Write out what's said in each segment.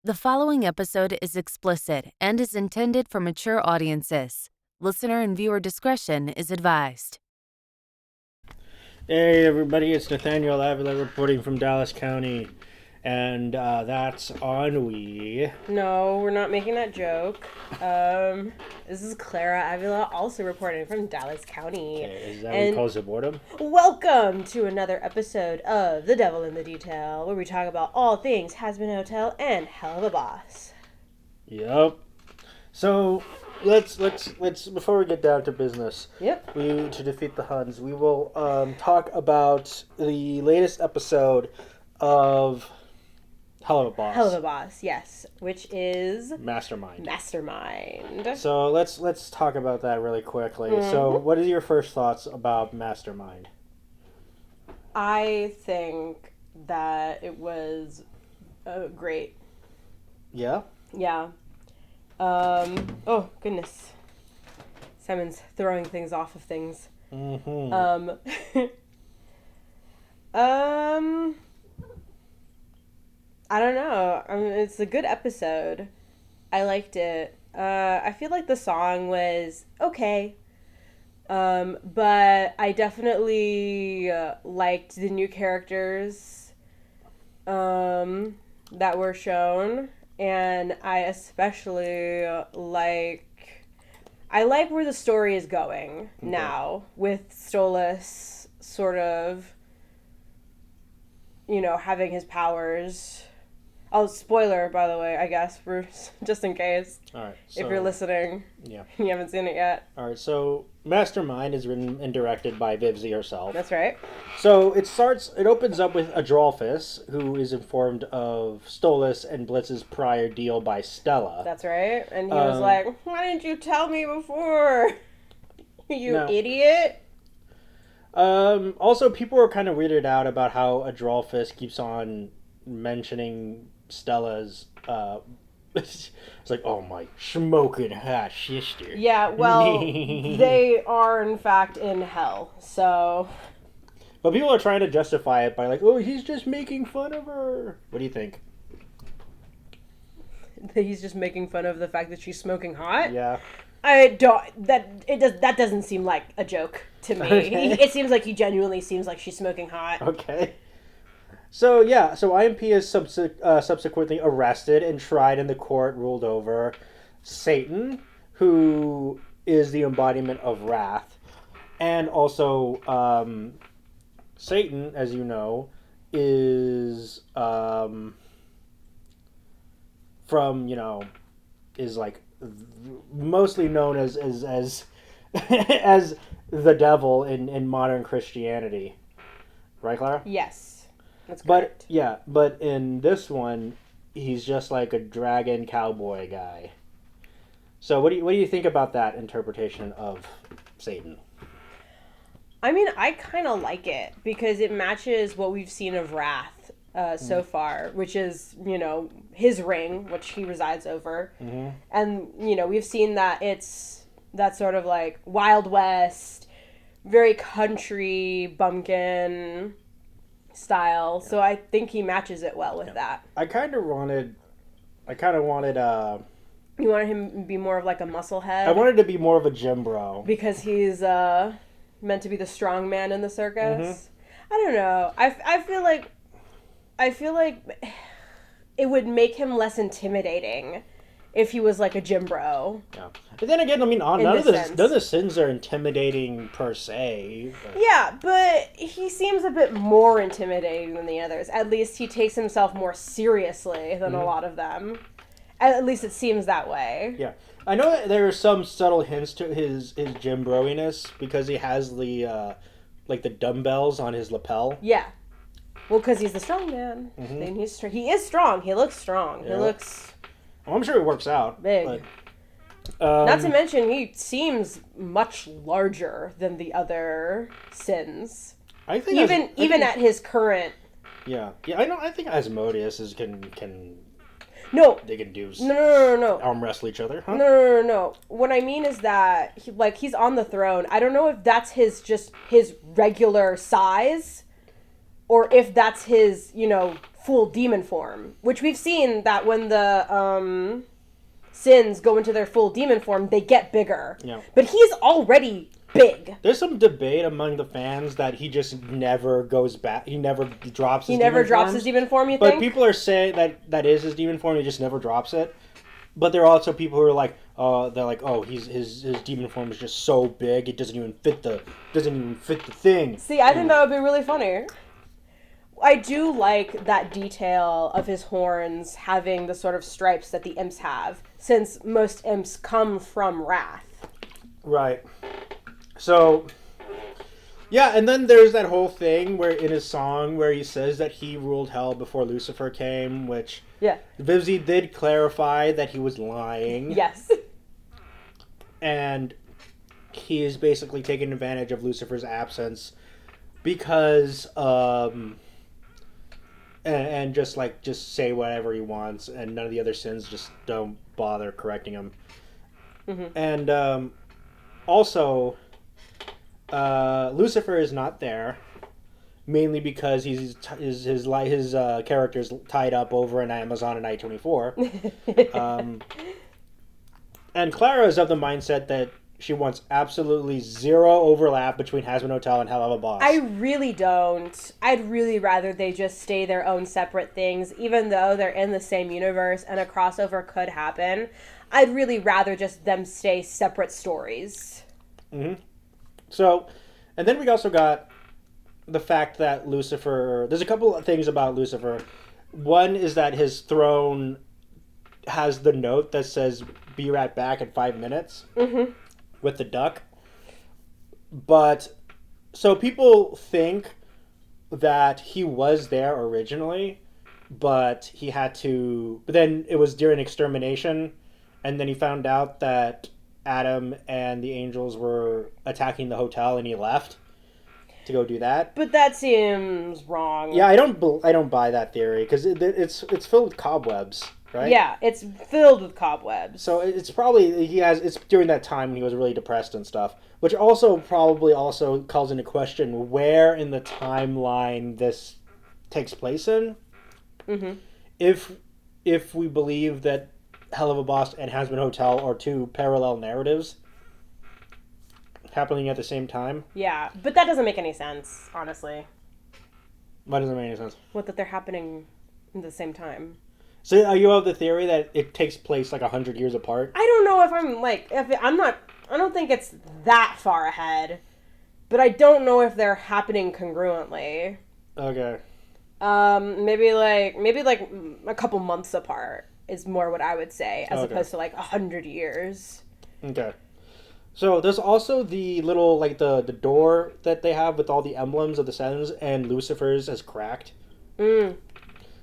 The following episode is explicit and is intended for mature audiences. Listener and viewer discretion is advised. Hey everybody, it's Nathaniel Avila reporting from Dallas County, and that's ennui. No, we're not making that joke. This is Clara Avila, also reporting from Dallas County. Okay, is that what we call it boredom? Welcome to another episode of The Devil in the Detail, where we talk about all things Hazbin Hotel and Helluva. Yep. So let's before we get down to business. Yep. To defeat the Huns, we will talk about the latest episode of Helluva, yes, which is Mastermind. So let's talk about that really quickly. Mm-hmm. So what are your first thoughts about Mastermind? I think that it was great. Yeah? Yeah. Oh, goodness. Simon's throwing things off of things. Mm-hmm. I don't know. I mean, it's a good episode. I liked it. I feel like the song was okay. But I definitely liked the new characters that were shown. And I especially like where the story is going now with Stolas sort of, having his powers. Oh, spoiler, by the way, I guess, Bruce, just in case. All right. So, if you're listening, you haven't seen it yet. All right. So Mastermind is written and directed by Vivzi herself. That's right. So it opens up with Adrolphus, who is informed of Stolas and Blitz's prior deal by Stella. That's right. And he was like, "Why didn't you tell me before? You idiot." Also, people were kind of weirded out about how Adrolphus keeps on mentioning Stella's it's like, oh, my smoking hot sister. Yeah, well, they are in fact in hell, so. But people are trying to justify it by like, oh, he's just making fun of her. What do you think? He's just making fun of the fact that she's smoking hot? Yeah. That doesn't seem like a joke to me. Okay. It seems like he genuinely seems like she's smoking hot. Okay. So IMP is subsequently arrested and tried in the court, ruled over. Satan, who is the embodiment of wrath, and also Satan, as you know, is is like mostly known as as the devil in modern Christianity, right, Clara? Yes. That's correct. But in this one, he's just like a dragon cowboy guy. So what do you think about that interpretation of Satan? I mean, I kind of like it because it matches what we've seen of Wrath so far, which is, his ring, which he resides over. Mm-hmm. And, we've seen that it's that sort of like Wild West, very country bumpkin style, so I think he matches it well with that. I kind of wanted You wanted him to be more of like a musclehead? I wanted to be more of a gym bro. Because he's meant to be the strong man in the circus? Mm-hmm. I don't know. I feel like it would make him less intimidating if he was like a gym bro. Yeah. But then again, I mean, none of the sins are intimidating per se. But. Yeah, but he seems a bit more intimidating than the others. At least he takes himself more seriously than a lot of them. At least it seems that way. Yeah. I know that there are some subtle hints to his gym broiness because he has the the dumbbells on his lapel. Yeah. Well, because he's the strong man. Mm-hmm. And he is strong. He looks strong. Yeah. He looks... Well, I'm sure it works out. Big. But, not to mention, he seems much larger than the other sins. I think even at his current. Yeah. I think Asmodeus can. No. They can do. No. Arm wrestle each other, huh? No. What I mean is that he's on the throne. I don't know if that's his regular size, or if that's his full demon form, which we've seen that when the Sins go into their full demon form, they get bigger. Yeah. But he's already big. There's some debate among the fans that he just never goes back. He never drops his demon forms. His demon form, you But think? people are saying that is his demon form. He just never drops it. But there are also people who are like, his demon form is just so big it doesn't even fit the thing. See, I think that would be really funny. I do like that detail of his horns having the sort of stripes that the imps have, since most imps come from wrath. Right. So, yeah, and then there's that whole thing where in his song where he says that he ruled hell before Lucifer came, which Vivzi did clarify that he was lying. Yes. And he is basically taking advantage of Lucifer's absence because and just say whatever he wants, and none of the other sins just don't bother correcting him. Mm-hmm. And also Lucifer is not there, mainly because his character's tied up over in Amazon and I-24. And Clara is of the mindset that she wants absolutely zero overlap between Hazbin Hotel and Helluva Boss. I really don't. I'd really rather they just stay their own separate things, even though they're in the same universe and a crossover could happen. I'd really rather just them stay separate stories. Mm-hmm. So, and then we also got the fact that Lucifer... There's a couple of things about Lucifer. One is that his throne has the note that says, "Be right back in 5 minutes." Mm-hmm. With the duck. But, so people think that he was there originally, but he had to... But then it was during extermination, and then he found out that Adam and the angels were attacking the hotel, and he left to go do that. But that seems wrong. Yeah, I don't buy that theory, because it's filled with cobwebs. Right? Yeah, it's filled with cobwebs. So it's probably it's during that time when he was really depressed and stuff, which also probably also calls into question where in the timeline this takes place in. Mm-hmm. If we believe that Helluva Boss and Hazbin Hotel are two parallel narratives happening at the same time. Yeah, but that doesn't make any sense, honestly. Why doesn't it make any sense? What, that they're happening at the same time? So are you of the theory that it takes place like 100 years apart? I don't know if I don't think it's that far ahead, but I don't know if they're happening congruently. Okay. Maybe like a couple months apart is more what I would say, as opposed to like 100 years. Okay. So there's also the little, like the door that they have with all the emblems of the Sevens, and Lucifer's has cracked. Mm.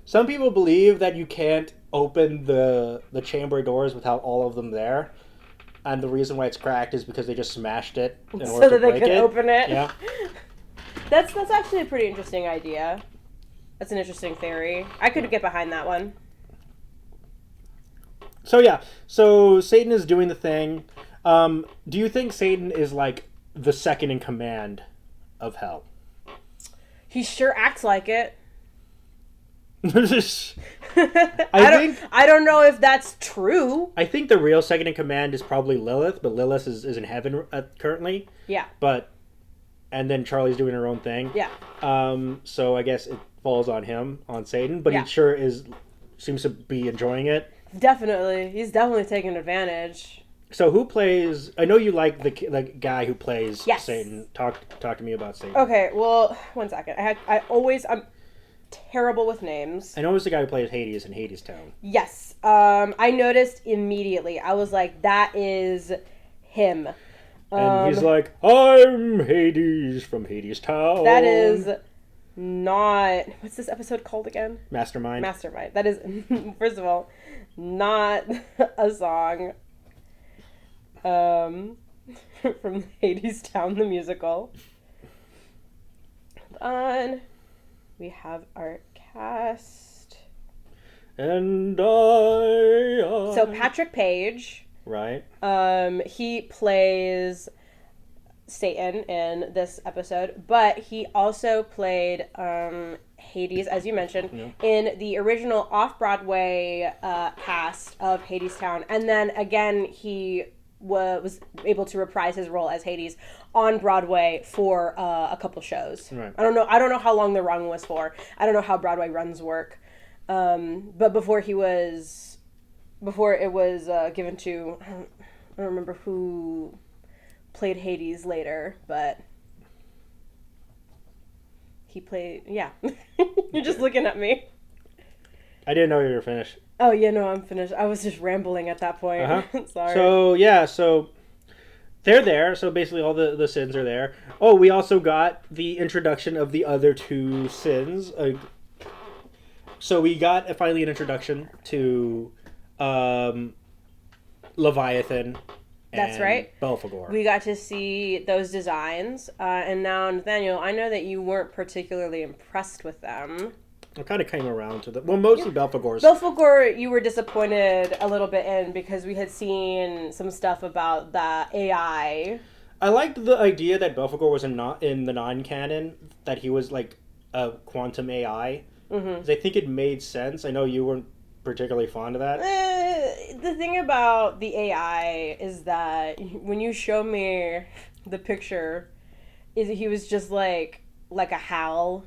Some people believe that you can't open the chamber doors without all of them there. And the reason why it's cracked is because they just smashed it in order so to that they break could it. open it. Yeah. That's actually a pretty interesting idea. That's an interesting theory. I could get behind that one. So yeah, so Satan is doing the thing. Do you think Satan is like the second in command of hell? He sure acts like it. I don't know if that's true. I think the real second in command is probably Lilith, but Lilith is in heaven currently. Yeah. And then Charlie's doing her own thing. Yeah. So I guess it falls on him, on Satan, but he sure seems to be enjoying it. Definitely. He's definitely taking advantage. So who plays... I know you like the guy who plays Satan. Talk to me about Satan. Okay, well, one second. I'm terrible with names. I know it's the guy who plays Hades in Hades Town. Yes. I noticed immediately. I was like, that is him. And he's like, I'm Hades from Hades Town. That is not... What's this episode called again? Mastermind. That is, first of all, not a song from Hades Town, the musical. Hold on. We have our cast. And So Patrick Page. Right. He plays Satan in this episode, but he also played Hades, as you mentioned, in the original off-Broadway cast of Hadestown, and then again he was able to reprise his role as Hades on Broadway for a couple shows. Right. I don't know how long the run was for. I don't know how Broadway runs work, but before it was given to, I don't remember who played Hades later, but he played, yeah. You're just looking at me. I didn't know you were finished. Oh, yeah, no, I'm finished. I was just rambling at that point. Sorry. So they're there. So basically all the sins are there. Oh, we also got the introduction of the other two sins. So we got finally an introduction to Leviathan. That's right. Belphegor. We got to see those designs. And now, Nathaniel, I know that you weren't particularly impressed with them. I kind of came around to mostly Belphegor's. Belphegor, you were disappointed a little bit in because we had seen some stuff about the AI. I liked the idea that Belphegor was in the non-canon, that he was like a quantum AI. Mm-hmm. I think it made sense. I know you weren't particularly fond of that. The thing about the AI is that when you show me the picture, he was just like a HAL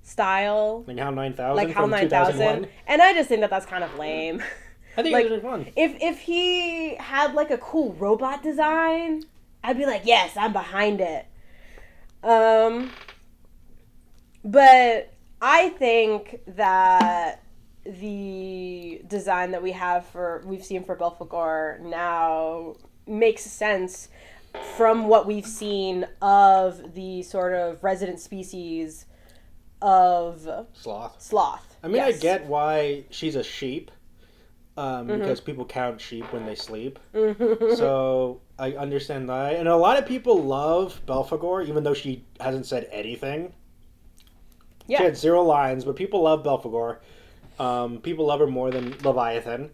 style. Like HAL 9000 like HAL from 9000. 2001. And I just think that that's kind of lame. I think like, it was really fun. If he had like a cool robot design, I'd be like, yes, I'm behind it. But I think that the design that we've seen for Belphegor now makes sense from what we've seen of the sort of resident species of sloth. I mean, yes. I get why she's a sheep, because people count sheep when they sleep. So I understand that, and a lot of people love Belphegor, even though she hasn't said anything. Yeah. She had 0 lines, but people love Belphegor. People love her more than Leviathan.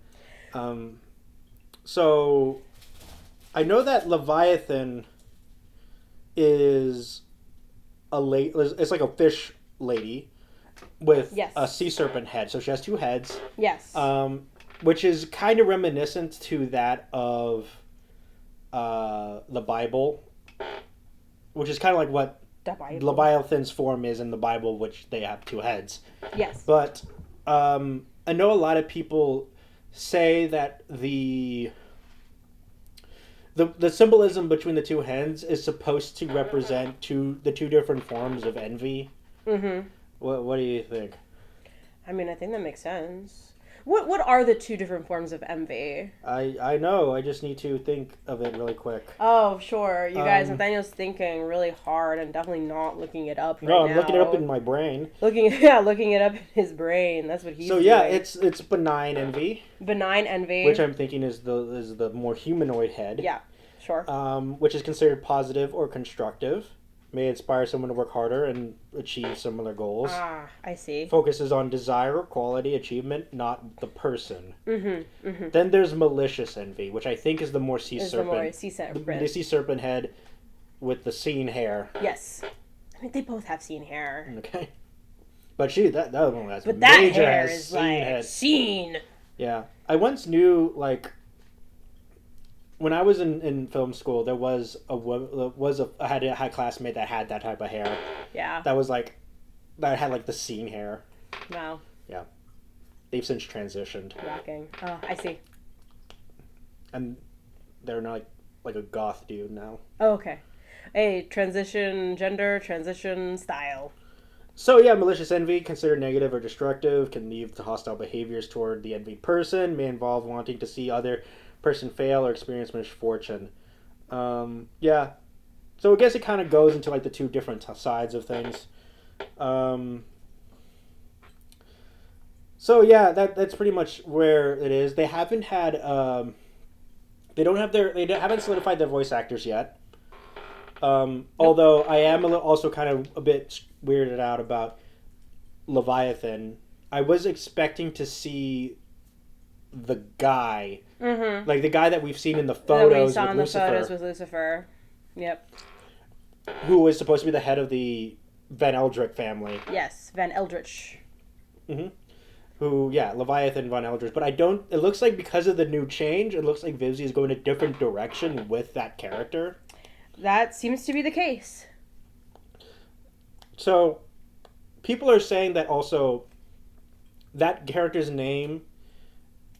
So I know that Leviathan is it's like a fish lady with a sea serpent head. So she has 2 heads. Yes. Which is kind of reminiscent to that of the Bible, which is kind of like what Leviathan's form is in the Bible, which they have 2 heads. Yes. But I know a lot of people say that the symbolism between the 2 heads is supposed to represent the 2 different forms of envy. Mm-hmm. What do you think? I mean, I think that makes sense. What are the 2 different forms of envy? I know. I just need to think of it really quick. Oh, sure. You guys, Nathaniel's thinking really hard and definitely not looking it up right now. No, I'm looking it up in my brain. Looking it up in his brain. That's what he's doing. So yeah, it's benign envy. Benign envy. Which I'm thinking is the more humanoid head. Yeah, sure. Which is considered positive or constructive. May inspire someone to work harder and achieve similar goals. Ah, I see. Focuses on desire, quality, achievement, not the person. Mm-hmm, mm-hmm. Then there's malicious envy, which I think is the more sea serpent. The sea serpent head with the seen hair. Yes. I mean, they both have seen hair. Okay. But that other one has but major that hair is like head. Seen. Yeah. I once knew, like, when I was in film school, there was I had a classmate that had that type of hair. Yeah. That had like the scene hair. Wow. Yeah. They've since transitioned. Rocking. Oh, I see. And they're not like a goth dude now. Oh, okay. Hey, transition gender, transition style. So yeah, malicious envy, considered negative or destructive, can lead to hostile behaviors toward the envied person, may involve wanting to see other person fail or experience misfortune. Yeah. So I guess it kind of goes into like the 2 different sides of things. So yeah, that's pretty much where it is. They haven't had they haven't solidified their voice actors yet. Although I am also kind of a bit weirded out about Leviathan. I was expecting to see the guy, like the guy that we've seen in the photos with Lucifer. Photos with Lucifer. Yep. who was supposed to be the head of the Van Eldrick family. Yes, Van Eldritch. Mm-hmm. Who, yeah, Leviathan Von Eldritch. But it looks like because of the new change, it looks like Vivzi is going a different direction with that character. That seems to be the case. So, people are saying that also that character's name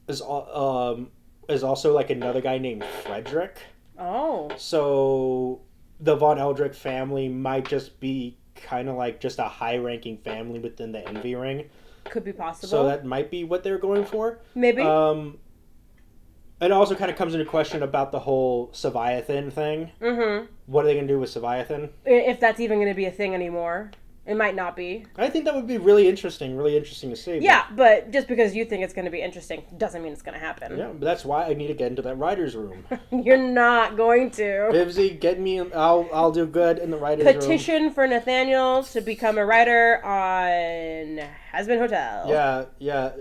is also like another guy named Frederick. Oh. So, the Von Eldrick family might just be kind of like just a high-ranking family within the Envy Ring. Could be possible. So that might be what they're going for. Maybe. It also kind of comes into question about the whole Seviathan thing. Mm-hmm. What are they going to do with Seviathan? If that's even going to be a thing anymore. It might not be. I think that would be really interesting to see. Yeah, but just because you think it's going to be interesting doesn't mean it's going to happen. Yeah, but that's why I need to get into that writer's room. You're not going to. Vivzi, get me. I'll do good in the writer's room. Petition for Nathaniel to become a writer on Hazbin Hotel. Yeah.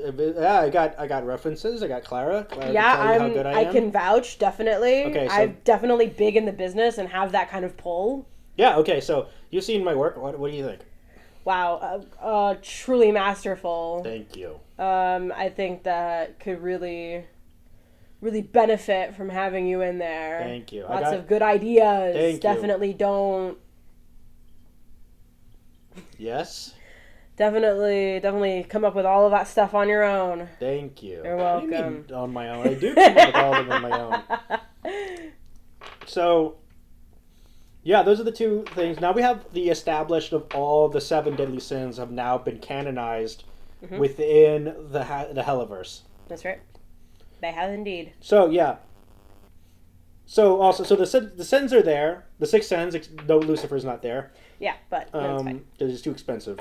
I got references. I got Clara. Clara Yeah, can tell you how good I am. I can vouch, definitely. Okay, so, I'm definitely big in the business and have that kind of pull. Yeah. Okay. So you've seen my work. What do you think? Wow, truly masterful. Thank you. I think that could really benefit from having you in there. Thank you. Lots of good ideas. Thank you. Definitely don't. Yes. Definitely come up with all of that stuff on your own. Thank you. You're What do you welcome. mean on my own? I do come up with all of them on my own. So, yeah, those are the two things. Now we have the established of all the 7 deadly sins have now been canonized within the Helluverse. That's right. They have indeed. So, yeah. So, also, the sins are there. The 6 sins, though Lucifer's not there. Yeah, but no, it's fine. Because it's too expensive.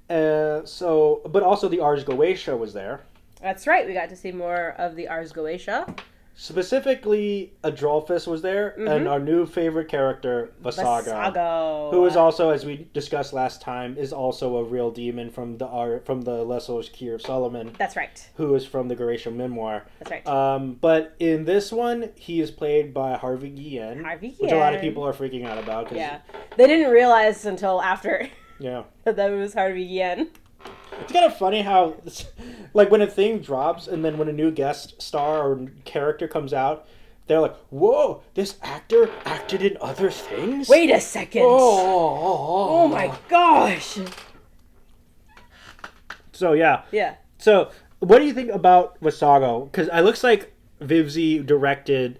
But also the Ars Goetia was there. That's right. We got to see more of the Ars Goetia. Specifically, Adolphus was there, and our new favorite character, Vasago, who is also, as we discussed last time, is also a real demon from the Lessor's Key of Solomon. That's right. Who is from the Goretia Memoir. That's right. But in this one, he is played by Harvey Guillen, which a lot of people are freaking out about. Yeah, they didn't realize until after. Yeah. that it was Harvey Guillen. It's kind of funny how, like, when a thing drops and then when a new guest star or character comes out, they're like, whoa, this actor acted in other things? Wait a second. Oh my gosh. So, yeah. Yeah. So, what do you think about Vasago? Because it looks like Vivzi directed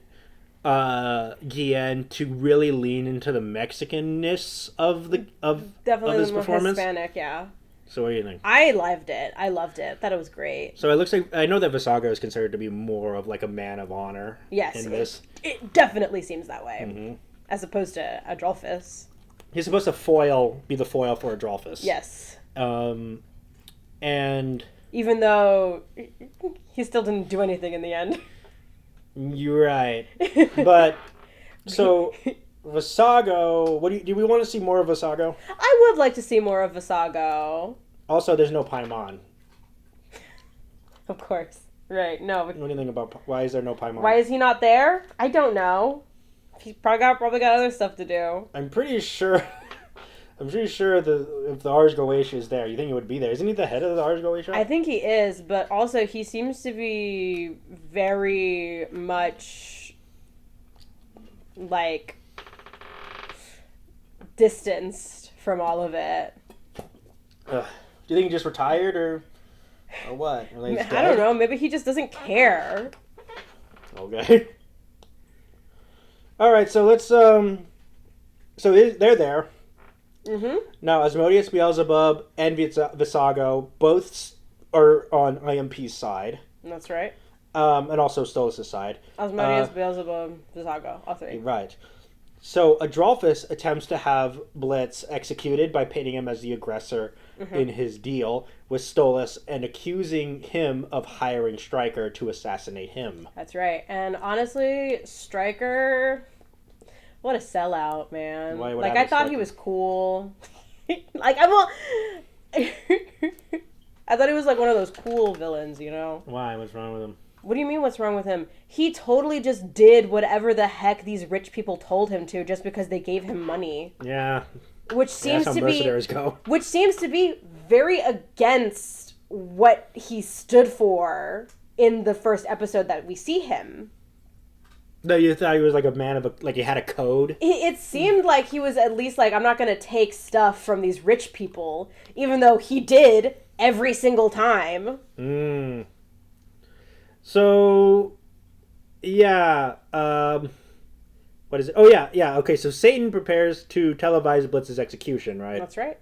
Guillen to really lean into the Mexican-ness of his performance. Hispanic, yeah. So what do you think? I loved it. Thought it was great. So it looks like, I know that Vasago is considered to be more of like a man of honor. Yes, in this. It definitely seems that way, as opposed to Adolphus. He's supposed to be the foil for Adolphus. Yes. And even though he still didn't do anything in the end. You're right, but so Vasago. Do we want to see more of Vasago? I would like to see more of Vasago. Also, there's no Paimon. Of course, right? No. What do you think about why is there no Paimon? Why is he not there? I don't know. He's probably got other stuff to do. I'm pretty sure. If the Ars Goetia is there, you think he would be there? Isn't he the head of the Ars Goetia? I think he is, but also he seems to be very much like distanced from all of it. Do you think he just retired or what? I don't know. Maybe he just doesn't care. Okay. All right. So let's. So they're there. Mm-hmm. Now, Asmodeus, Beelzebub, and Vasago both are on IMP's side. That's right. And also Stolas' side. Asmodeus, Beelzebub, Vasago, all three. Right. So Adolphus attempts to have Blitz executed by painting him as the aggressor in his deal with Stolas and accusing him of hiring Stryker to assassinate him. That's right. And honestly, Stryker... What a sellout, man. Like, I thought he was cool. Like, I thought he was, like, one of those cool villains, you know? Why? What's wrong with him? What do you mean what's wrong with him? He totally just did whatever the heck these rich people told him to just because they gave him money. Yeah. Which seems that's how mercenaries go. Which seems to be very against what he stood for in the first episode that we see him. No, you thought he was like a man of like he had a code? It seemed like he was at least like, I'm not going to take stuff from these rich people, even though he did every single time. So, yeah, what is it? Oh, yeah, okay, so Satan prepares to televise Blitz's execution, right? That's right.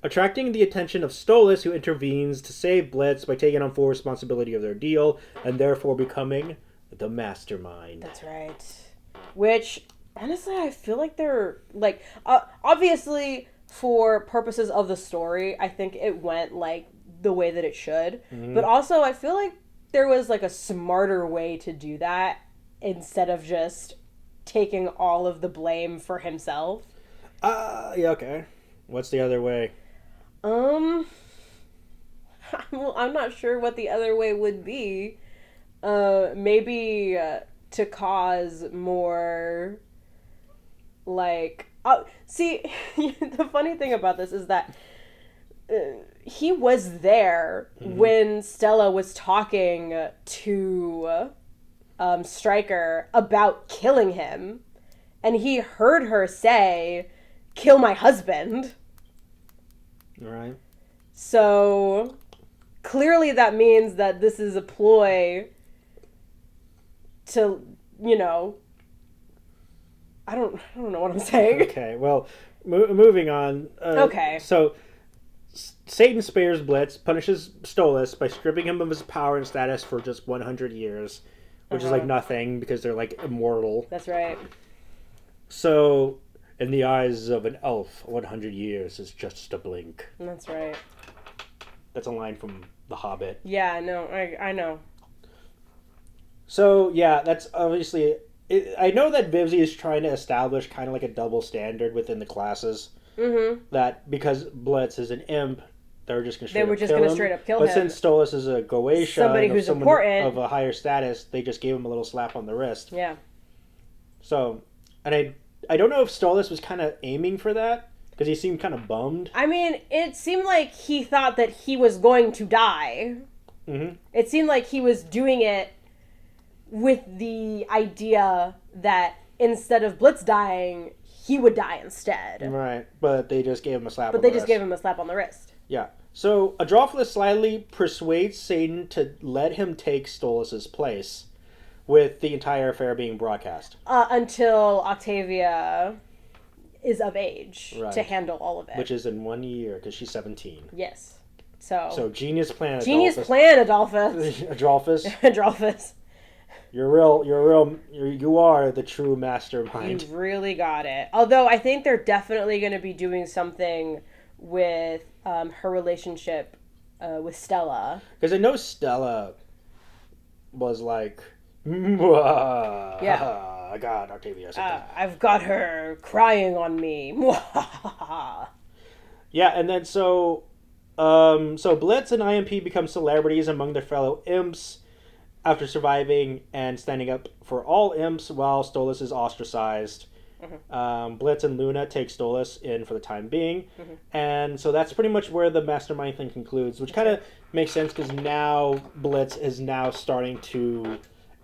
Attracting the attention of Stolas, who intervenes to save Blitz by taking on full responsibility of their deal, and therefore becoming the Mastermind. That's right. Which, honestly, I feel like they're, like, obviously, for purposes of the story, I think it went, like, the way that it should. But also, I feel like there was, like, a smarter way to do that instead of just taking all of the blame for himself. Yeah, okay. What's the other way? Well, I'm not sure what the other way would be. Maybe to cause more, like... see, the funny thing about this is that he was there when Stella was talking to Stryker about killing him, and he heard her say, "Kill my husband." Right. So clearly that means that this is a ploy to, you know, I don't know what I'm saying. Okay, well, moving on. Okay. So Satan spares Blitz, punishes Stolas by stripping him of his power and status for just 100 years, which is like nothing because they're like immortal. That's right. So, in the eyes of an elf, 100 years is just a blink. That's right. That's a line from The Hobbit. Yeah, no, I know. So, yeah, that's obviously... I know that Vivzy is trying to establish kind of like a double standard within the classes. Mm-hmm. That because Blitz is an imp, they were just going to straight up kill him. But since Stolas is a Goetia, somebody who's important, of a higher status, they just gave him a little slap on the wrist. Yeah. So, and I don't know if Stolas was kind of aiming for that, because he seemed kind of bummed. I mean, it seemed like he thought that he was going to die. Mm-hmm. It seemed like he was doing it with the idea that instead of Blitz dying, he would die instead. Right, but they just gave him a slap on the wrist. But they just gave him a slap on the wrist. Yeah. So, Adrophilus slyly persuades Satan to let him take Stolas' place, with the entire affair being broadcast. Until Octavia is of age to handle all of it. Which is in 1 year, because she's 17. Yes. So genius plan, Adolphus. Genius plan, Adolphus. Adolphus. Adolphus. You are the true mastermind. You really got it. Although I think they're definitely going to be doing something with her relationship with Stella. Because I know Stella was like, yeah, I got Octavia. I've got her crying on me. Yeah, and then so Blitz and IMP become celebrities among their fellow imps after surviving and standing up for all imps while Stolas is ostracized. Mm-hmm. Blitz and Luna take Stolas in for the time being. Mm-hmm. And so that's pretty much where the Mastermind thing concludes, which kind of makes sense because now Blitz is now starting to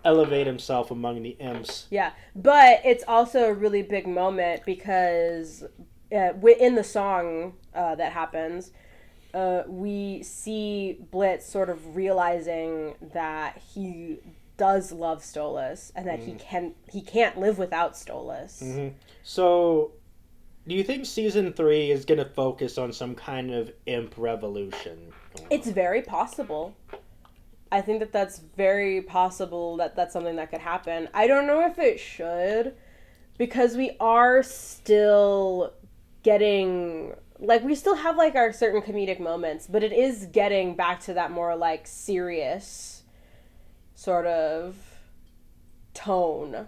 elevate himself among the imps. Yeah, but it's also a really big moment because in the song that happens, we see Blitz sort of realizing that he does love Stolas and that he can't live without Stolas. Mm-hmm. So, do you think season 3 is going to focus on some kind of imp revolution? It's very possible. I think that that's very possible that that's something that could happen. I don't know if it should, because we are still getting... Like, we still have, like, our certain comedic moments, but it is getting back to that more, like, serious sort of tone,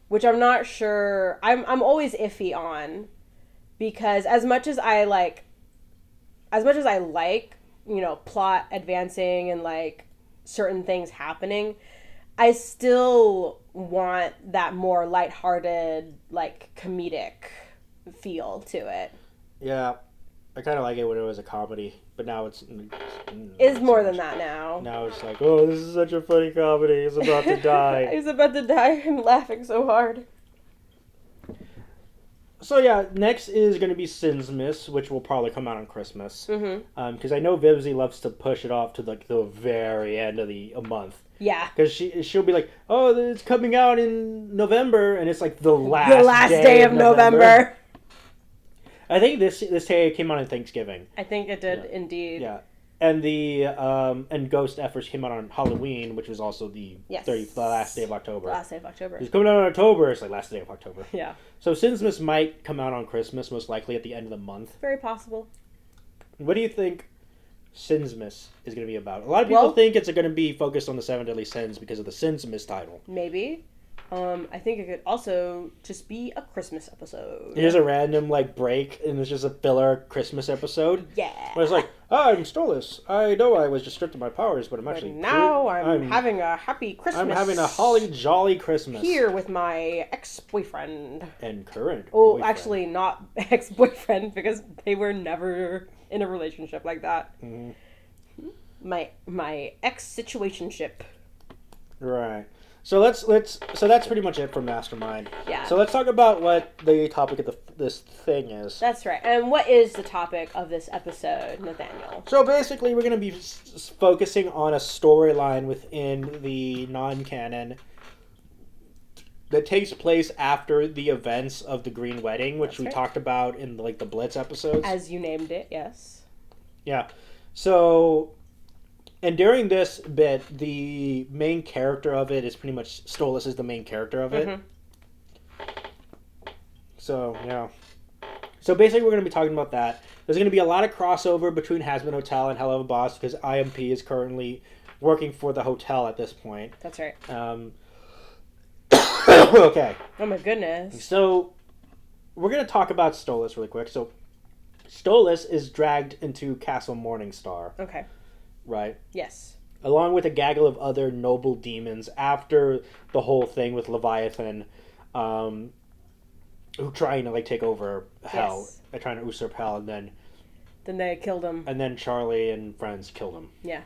which I'm not sure... I'm always iffy on, because as much as I like, you know, plot advancing and, like, certain things happening, I still want that more lighthearted, like, comedic feel to it. Yeah, I kind of like it when it was a comedy, but now it's More than that now. Now it's like, oh, this is such a funny comedy. He's about to die. He's about to die. I'm laughing so hard. So yeah, next is going to be Sinsmas, which will probably come out on Christmas. Because I know Vivzy loves to push it off to like the very end of the month. Yeah. Because she'll be like, oh, it's coming out in November, and it's like the last day of November. I think this day came out on Thanksgiving. I think it did indeed. Yeah. And the and Ghost Efforts came out on Halloween, which was also the last day of October. Last day of October. It's coming out in October. It's like last day of October. Yeah. So Sinsmas might come out on Christmas, most likely at the end of the month. Very possible. What do you think Sinsmas is going to be about? A lot of people think it's going to be focused on the 7 Deadly Sins because of the Sinsmas title. Maybe. I think it could also just be a Christmas episode. Here's a random break, and it's just a filler Christmas episode. Yeah. Where it's like, I'm Stolas. I know I was just stripped of my powers, but I'm actually... now I'm having a happy Christmas. I'm having a holly jolly Christmas. Here with my ex-boyfriend. And current boyfriend. Actually not ex-boyfriend, because they were never in a relationship like that. Mm-hmm. My ex-situationship. Right. So that's pretty much it for Mastermind. Yeah. So let's talk about what the topic of this thing is. That's right. And what is the topic of this episode, Nathaniel? So basically, we're going to be focusing on a storyline within the non-canon that takes place after the events of the Green Wedding, which we talked about in the Blitz episodes. As you named it, yes. Yeah. So... And during this bit, the main character of it is pretty much... Stolas is the main character of it. Mm-hmm. So, yeah. So basically, we're going to be talking about that. There's going to be a lot of crossover between Hazbin Hotel and Helluva Boss because IMP is currently working for the hotel at this point. That's right. Okay. Oh my goodness. So, we're going to talk about Stolas really quick. So, Stolas is dragged into Castle Morningstar. Okay. Right? Yes. Along with a gaggle of other noble demons after the whole thing with Leviathan, who trying to take over Hell. Yes. They're trying to usurp Hell, and then they killed him. And then Charlie and friends killed him. Yeah.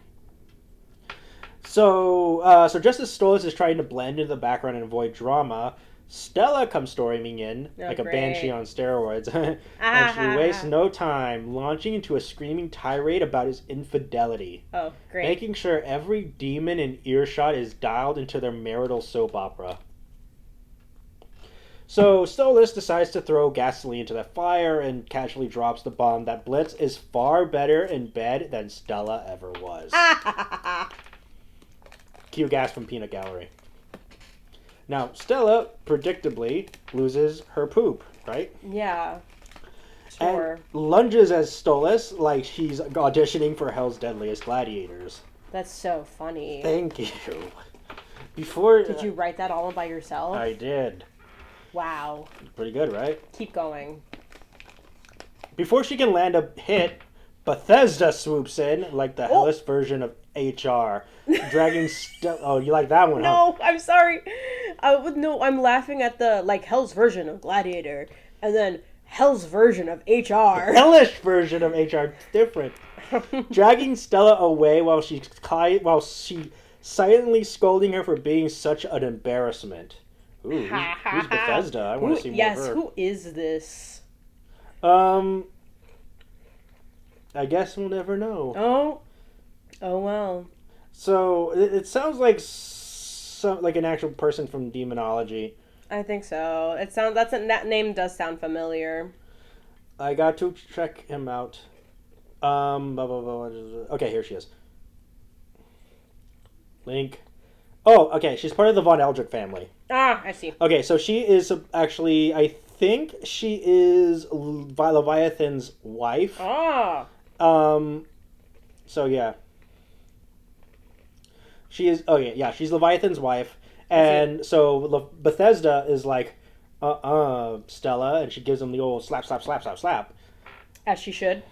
So just as Stolas is trying to blend into the background and avoid drama, Stella comes storming in, like great. A banshee on steroids, and she wastes no time, launching into a screaming tirade about his infidelity. Oh, great. Making sure every demon in earshot is dialed into their marital soap opera. So Stolas decides to throw gasoline into that fire and casually drops the bomb that Blitz is far better in bed than Stella ever was. Cue gas from Peanut Gallery. Now, Stella, predictably, loses her poop, right? Yeah. Sure. And lunges as Stolas like she's auditioning for Hell's Deadliest Gladiators. That's so funny. Thank you. Did you write that all by yourself? I did. Wow. Pretty good, right? Keep going. Before she can land a hit, Bethesda swoops in like the hellish version of HR, dragging Oh, you like that one, huh? No, I'm sorry. I'm laughing at the Hell's version of Gladiator, and then Hell's version of HR. Hellish version of HR, different. Dragging Stella away while she silently scolding her for being such an embarrassment. Ooh, who's Bethesda? I want to see more of her. Yes, who is this? I guess we'll never know. Oh well. So it sounds like an actual person from demonology. I think so. That name does sound familiar. I got to check him out. Okay, here she is. Link. Oh, okay. She's part of the Von Eldrick family. Ah, I see. Okay, so she is actually, I think she is Leviathan's wife. Ah. So yeah. She is. Oh yeah, she's Leviathan's wife, and so Bethesda is like, Stella, and she gives him the old slap, slap, slap, slap, slap. As she should.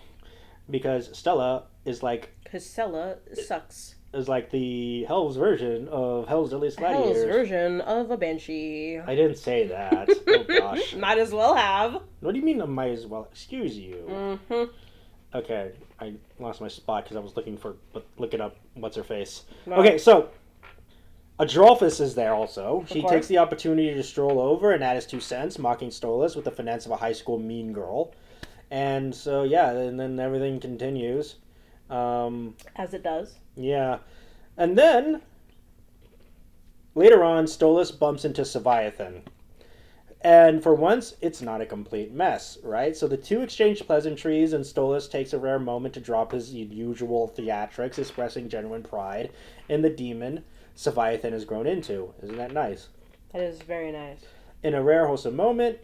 Because Stella is like. Because Stella sucks. is like the Hell's version of Hell's Deadliest Gladiators. Hell's version of a banshee. I didn't say that. Oh gosh. Might as well have. What do you mean I might as well? Excuse you. Mm-hmm. Okay, I lost my spot because I was looking up what's her face. No. Okay, so Adrolphus is there also. She course. takes the opportunity to stroll over and add his 2 cents, mocking Stolas with the finesse of a high school mean girl. And so yeah, and then everything continues. As it does. Yeah, and then later on, Stolas bumps into Seviathan. And for once, it's not a complete mess, right? So the two exchange pleasantries, and Stolas takes a rare moment to drop his usual theatrics, expressing genuine pride in the demon Seviathan has grown into. Isn't that nice? That is very nice. In a rare, wholesome moment,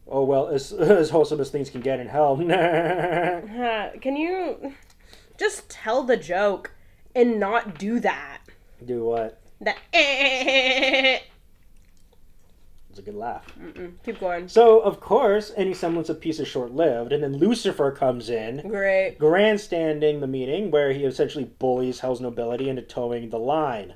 oh well, as wholesome as things can get in hell. Can you just tell the joke and not do that? Do what? That. It's a good laugh. Keep going. So, of course, any semblance of peace is short-lived, and then Lucifer comes in, Great. grandstanding the meeting, where he essentially bullies Hell's nobility into towing the line.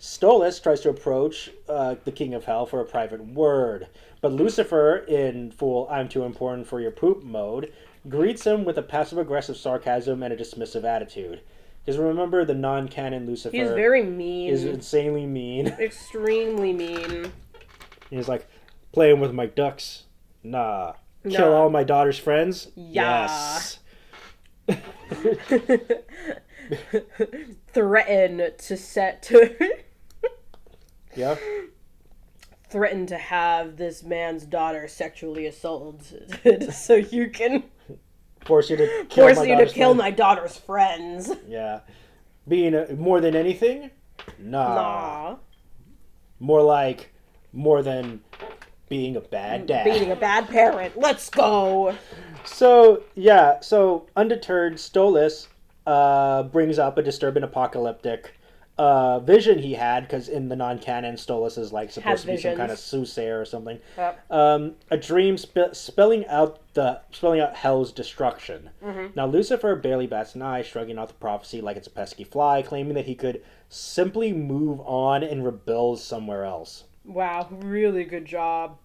Stolas tries to approach the King of Hell for a private word, but Lucifer, in full I'm too important for your poop mode, greets him with a passive-aggressive sarcasm and a dismissive attitude. Because remember, the non-canon Lucifer He's very mean. is insanely mean. Extremely mean. He's like, playing with my ducks? Nah. Kill all my daughter's friends? Yeah. Yes. Threaten to set to... Yeah. Threaten to have this man's daughter sexually assaulted so you can... Force you to kill my daughter's friends. Yeah. Being more than anything? Nah. Nah. More than being a bad dad. Being a bad parent. Let's go. So, yeah. So, undeterred, Stolas brings up a disturbing apocalyptic vision he had, because in the non-canon, Stolas is like supposed to be some kind of soothsayer or something. Yep. A dream spelling out Hell's destruction. Mm-hmm. Now, Lucifer barely bats an eye, shrugging out the prophecy like it's a pesky fly, claiming that he could simply move on and rebuild somewhere else. Wow, really good job.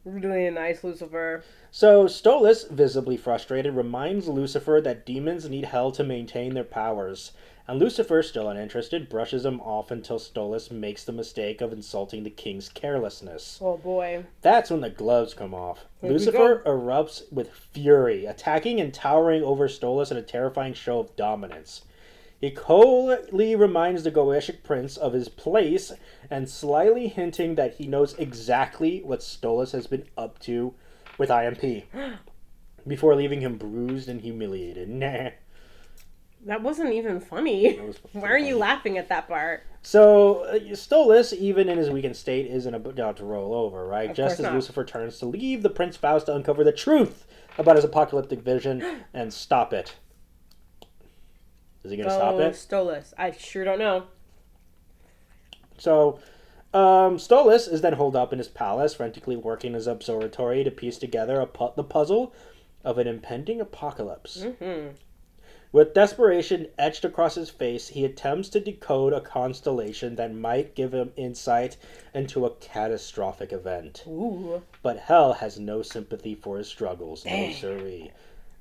Really nice, Lucifer. So, Stolas, visibly frustrated, reminds Lucifer that demons need hell to maintain their powers. And Lucifer, still uninterested, brushes him off until Stolas makes the mistake of insulting the king's carelessness. Oh boy. That's when the gloves come off. Here we Lucifer erupts with fury, attacking and towering over Stolas in a terrifying show of dominance. He coldly reminds the Goetic prince of his place, and slyly hinting that he knows exactly what Stolas has been up to with IMP, before leaving him bruised and humiliated. Nah. That wasn't even funny. Why are you funny. laughing at that part? So, Stolas, even in his weakened state, isn't about to roll over, right? Just as not. Lucifer turns to leave, the prince vows to uncover the truth about his apocalyptic vision and stop it. Is he going to stop it? Stolas. I sure don't know. So, Stolas is then holed up in his palace, frantically working his observatory to piece together the puzzle of an impending apocalypse. Mm-hmm. With desperation etched across his face, he attempts to decode a constellation that might give him insight into a catastrophic event. Ooh. But hell has no sympathy for his struggles, no siree.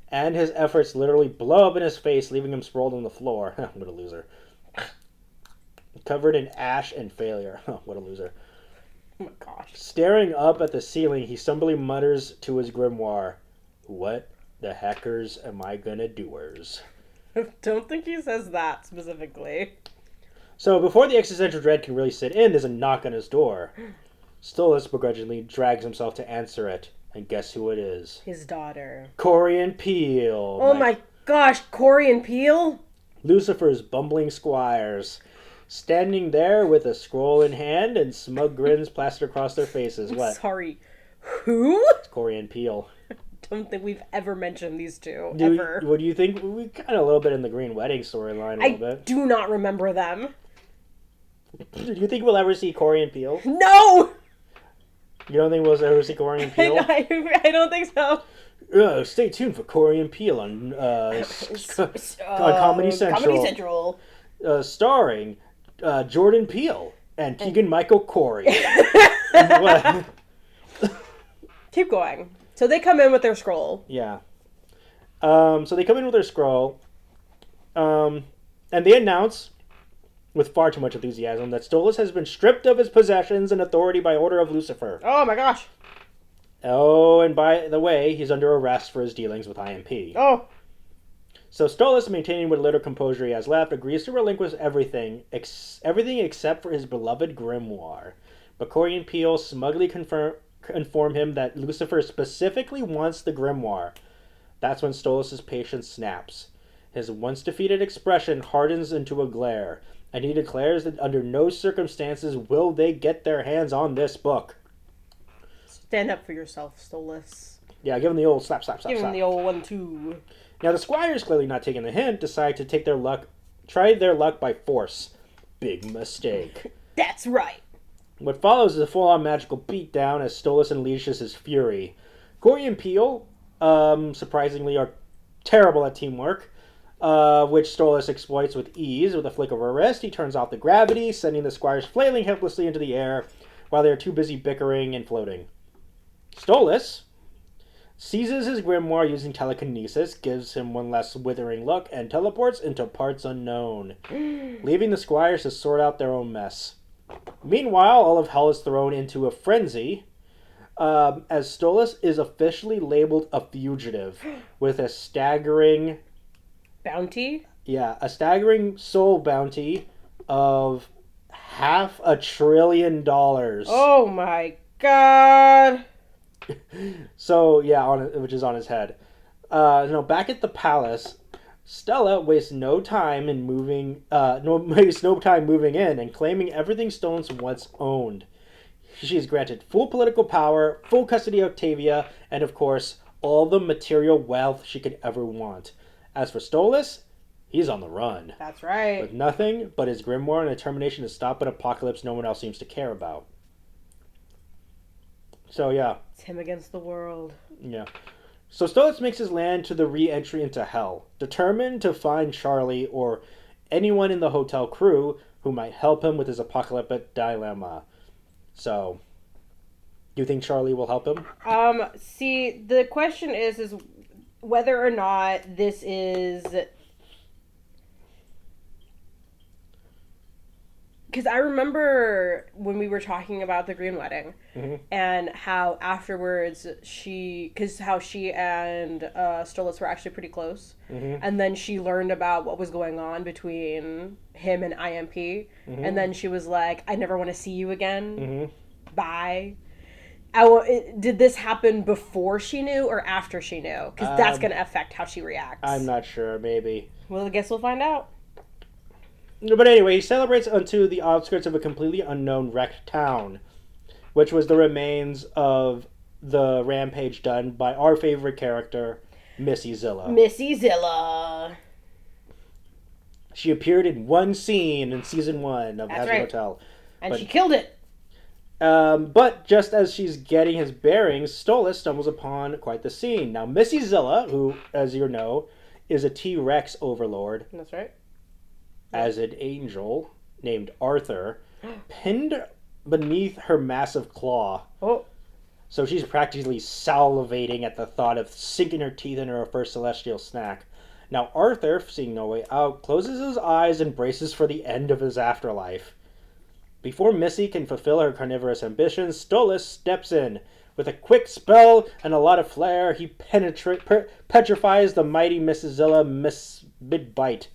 And his efforts literally blow up in his face, leaving him sprawled on the floor. What a loser. Covered in ash and failure. What a loser. Oh my gosh. Staring up at the ceiling, he somberly mutters to his grimoire, "What the heckers am I gonna doers?" Don't think he says that specifically. So before the existential dread can really sit in, there's a knock on his door. Stolas begrudgingly drags himself to answer it. And guess who it is? His daughter. Corian Peel. Oh my gosh, Corian Peel? Lucifer's bumbling squires. Standing there with a scroll in hand and smug grins plastered across their faces. What? Sorry. Who? It's Corian Peel. Don't think we've ever mentioned these two, ever. What do you think? We kind of a little bit in the Green Wedding storyline a little bit. do not remember them. Do you think we'll ever see Corian Peel? No! You don't think we'll ever see Corian Peel? I don't think so. Stay tuned for Corian Peel on Comedy Central. Comedy Central. starring Jordan Peele and Keegan-Michael Corey. What? Keep going. So they come in with their scroll. Yeah. So they come in with their scroll, and they announce, with far too much enthusiasm, that Stolas has been stripped of his possessions and authority by order of Lucifer. Oh my gosh. Oh, and by the way, he's under arrest for his dealings with IMP. Oh. So Stolas, maintaining what little composure he has left, agrees to relinquish everything except for his beloved grimoire. But Corey and Peel smugly inform him that Lucifer specifically wants the grimoire. That's when Stolas' patience snaps. His once defeated expression hardens into a glare, and he declares that under no circumstances will they get their hands on this book. Stand up for yourself, Stolas. Yeah, give him the old slap, slap, slap, Give him slap. the old 1-2. Now the squires, clearly not taking the hint, decide to try their luck by force. Big mistake. That's right. What follows is a full-on magical beatdown as Stolas unleashes his fury. Corey and Peel, surprisingly, are terrible at teamwork, which Stolas exploits with ease. With a flick of her wrist, he turns off the gravity, sending the squires flailing helplessly into the air while they are too busy bickering and floating. Stolas seizes his grimoire using telekinesis, gives him one last withering look, and teleports into parts unknown, leaving the squires to sort out their own mess. Meanwhile, all of hell is thrown into a frenzy, as Stolas is officially labeled a fugitive, with a staggering... Bounty? Yeah, a staggering soul bounty of $500 billion. Oh my god. So, yeah, which is on his head. Back at the palace, Stella wastes no time moving in and claiming everything Stolas once owned. She is granted full political power, full custody of Octavia, and of course, all the material wealth she could ever want. As for Stolas, he's on the run. That's right. With nothing but his grimoire and determination to stop an apocalypse no one else seems to care about. So, yeah. It's him against the world. Yeah. So Stolas makes his land to the re-entry into hell, determined to find Charlie or anyone in the hotel crew who might help him with his apocalyptic dilemma. So, do you think Charlie will help him? See, the question is whether or not this is... Because I remember when we were talking about the Green Wedding, and how afterwards she and Stolas were actually pretty close, and then she learned about what was going on between him and IMP, and then she was like, I never want to see you again, bye. Did this happen before she knew or after she knew? Because that's going to affect how she reacts. I'm not sure, maybe. Well, I guess we'll find out. But anyway, he celebrates onto the outskirts of a completely unknown wrecked town, which was the remains of the rampage done by our favorite character, Missy Zilla. Missy Zilla. She appeared in one scene in season 1 of Hazbin Hotel. And she killed it. But just as she's getting his bearings, Stolas stumbles upon quite the scene. Now, Missy Zilla, who, as you know, is a T-Rex overlord. That's right. As an angel named Arthur, pinned beneath her massive claw. Oh. So she's practically salivating at the thought of sinking her teeth into her first celestial snack. Now Arthur, seeing no way out, closes his eyes and braces for the end of his afterlife. Before Missy can fulfill her carnivorous ambitions, Stolas steps in. With a quick spell and a lot of flair, he petrifies the mighty Mrs. Zilla mid-bite,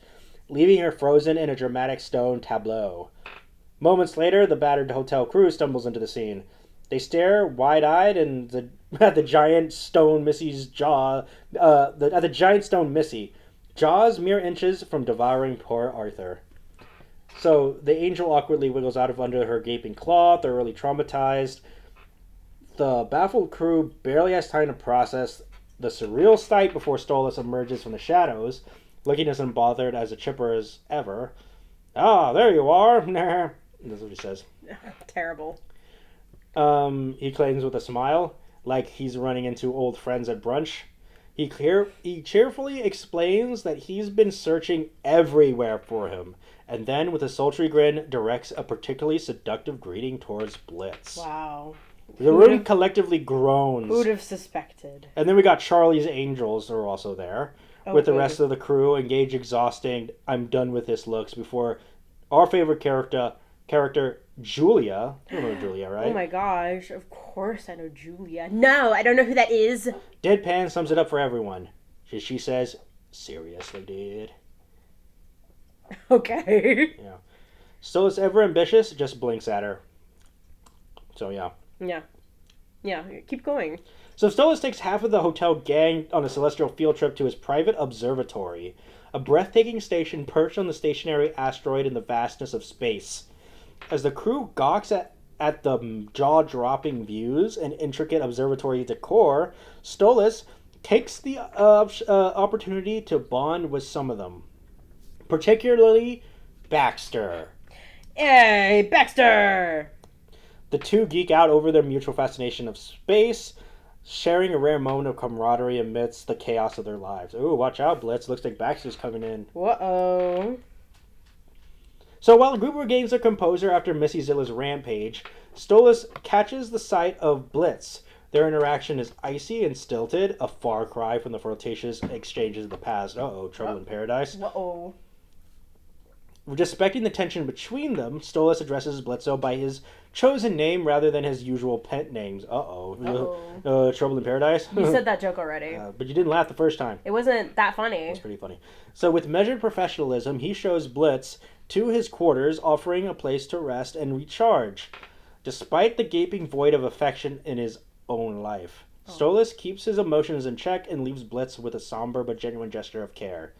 leaving her frozen in a dramatic stone tableau. Moments later, the battered hotel crew stumbles into the scene. They stare wide-eyed at the giant stone Missy's jaw, at the giant stone Missy, jaws mere inches from devouring poor Arthur. So the angel awkwardly wiggles out of under her gaping claw, thoroughly traumatized. The baffled crew barely has time to process the surreal sight before Stolas emerges from the shadows, looking as unbothered as a chipper as ever. Ah, there you are. That's what he says. Terrible. He claims with a smile, like he's running into old friends at brunch. He cheerfully explains that he's been searching everywhere for him, and then, with a sultry grin, directs a particularly seductive greeting towards Blitz. Wow. The room collectively groans. Who would have suspected? And then we got Charlie's Angels are also there, with the rest of the crew, engaged, exhausting, I'm done with this looks, before our favorite character Julia. You remember Julia, right? Oh my gosh, of course I know Julia. No, I don't know who that is. Deadpan sums it up for everyone. She says, seriously, dude. Okay. Yeah. Stolas, ever ambitious, just blinks at her. So, yeah. Yeah, keep going. So Stolas takes half of the hotel gang on a celestial field trip to his private observatory, a breathtaking station perched on the stationary asteroid in the vastness of space. As the crew gawks at the jaw-dropping views and intricate observatory decor, Stolas takes the opportunity to bond with some of them, particularly Baxter. Hey, Baxter! The two geek out over their mutual fascination of space, sharing a rare moment of camaraderie amidst the chaos of their lives. Ooh, watch out, Blitz. Looks like Baxter's coming in. Uh-oh. So while the group regains their composure after Missy Zilla's rampage, Stolas catches the sight of Blitz. Their interaction is icy and stilted, a far cry from the flirtatious exchanges of the past. Uh-oh, trouble in paradise. Uh-oh. Respecting the tension between them, Stolas addresses Blitzo by his chosen name rather than his usual pet names. Uh-oh. Trouble in paradise? You said that joke already. But you didn't laugh the first time. It wasn't that funny. It's pretty funny. So with measured professionalism, he shows Blitz to his quarters, offering a place to rest and recharge, despite the gaping void of affection in his own life. Stolas keeps his emotions in check and leaves Blitz with a somber but genuine gesture of care.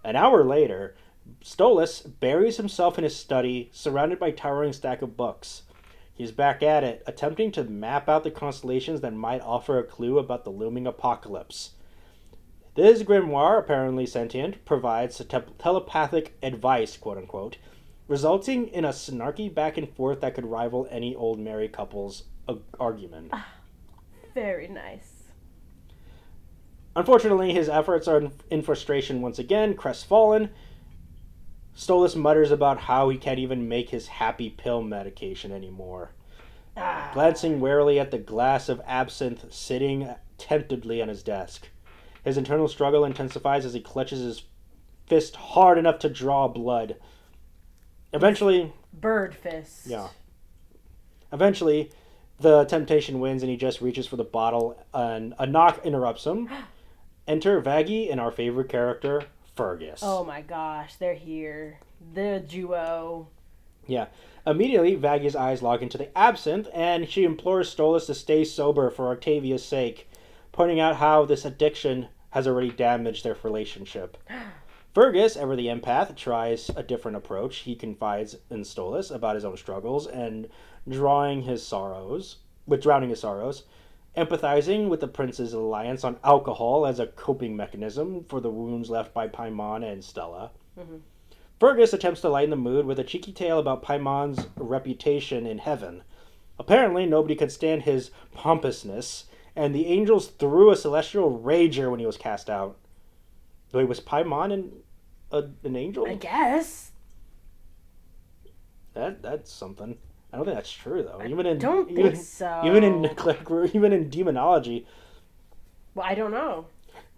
An hour later, Stolas buries himself in his study, surrounded by a towering stack of books. He's back at it, attempting to map out the constellations that might offer a clue about the looming apocalypse. This grimoire, apparently sentient, provides telepathic advice, quote-unquote, resulting in a snarky back and forth that could rival any old married couple's argument. Very nice. Unfortunately, his efforts are in frustration once again, crestfallen. Stolas mutters about how he can't even make his happy pill medication anymore. Glancing warily at the glass of absinthe sitting temptedly on his desk. His internal struggle intensifies as he clutches his fist hard enough to draw blood. Eventually... Bird fist. Yeah. Eventually, the temptation wins and he just reaches for the bottle and a knock interrupts him. Enter Vaggie and our favorite character, Fergus. Oh my gosh, they're here. The duo. Yeah. Immediately, Vaggie's eyes lock into the absinthe, and she implores Stolas to stay sober for Octavia's sake, pointing out how this addiction has already damaged their relationship. Fergus, ever the empath, tries a different approach. He confides in Stolas about his own struggles and drowning his sorrows, empathizing with the prince's reliance on alcohol as a coping mechanism for the wounds left by Paimon and Stella. Mm-hmm. Fergus attempts to lighten the mood with a cheeky tale about Paimon's reputation in heaven. Apparently, nobody could stand his pompousness, and the angels threw a celestial rager when he was cast out. Wait, was Paimon an angel? I guess. That's something. I don't think that's true, though. Don't think so. Even in demonology. Well, I don't know.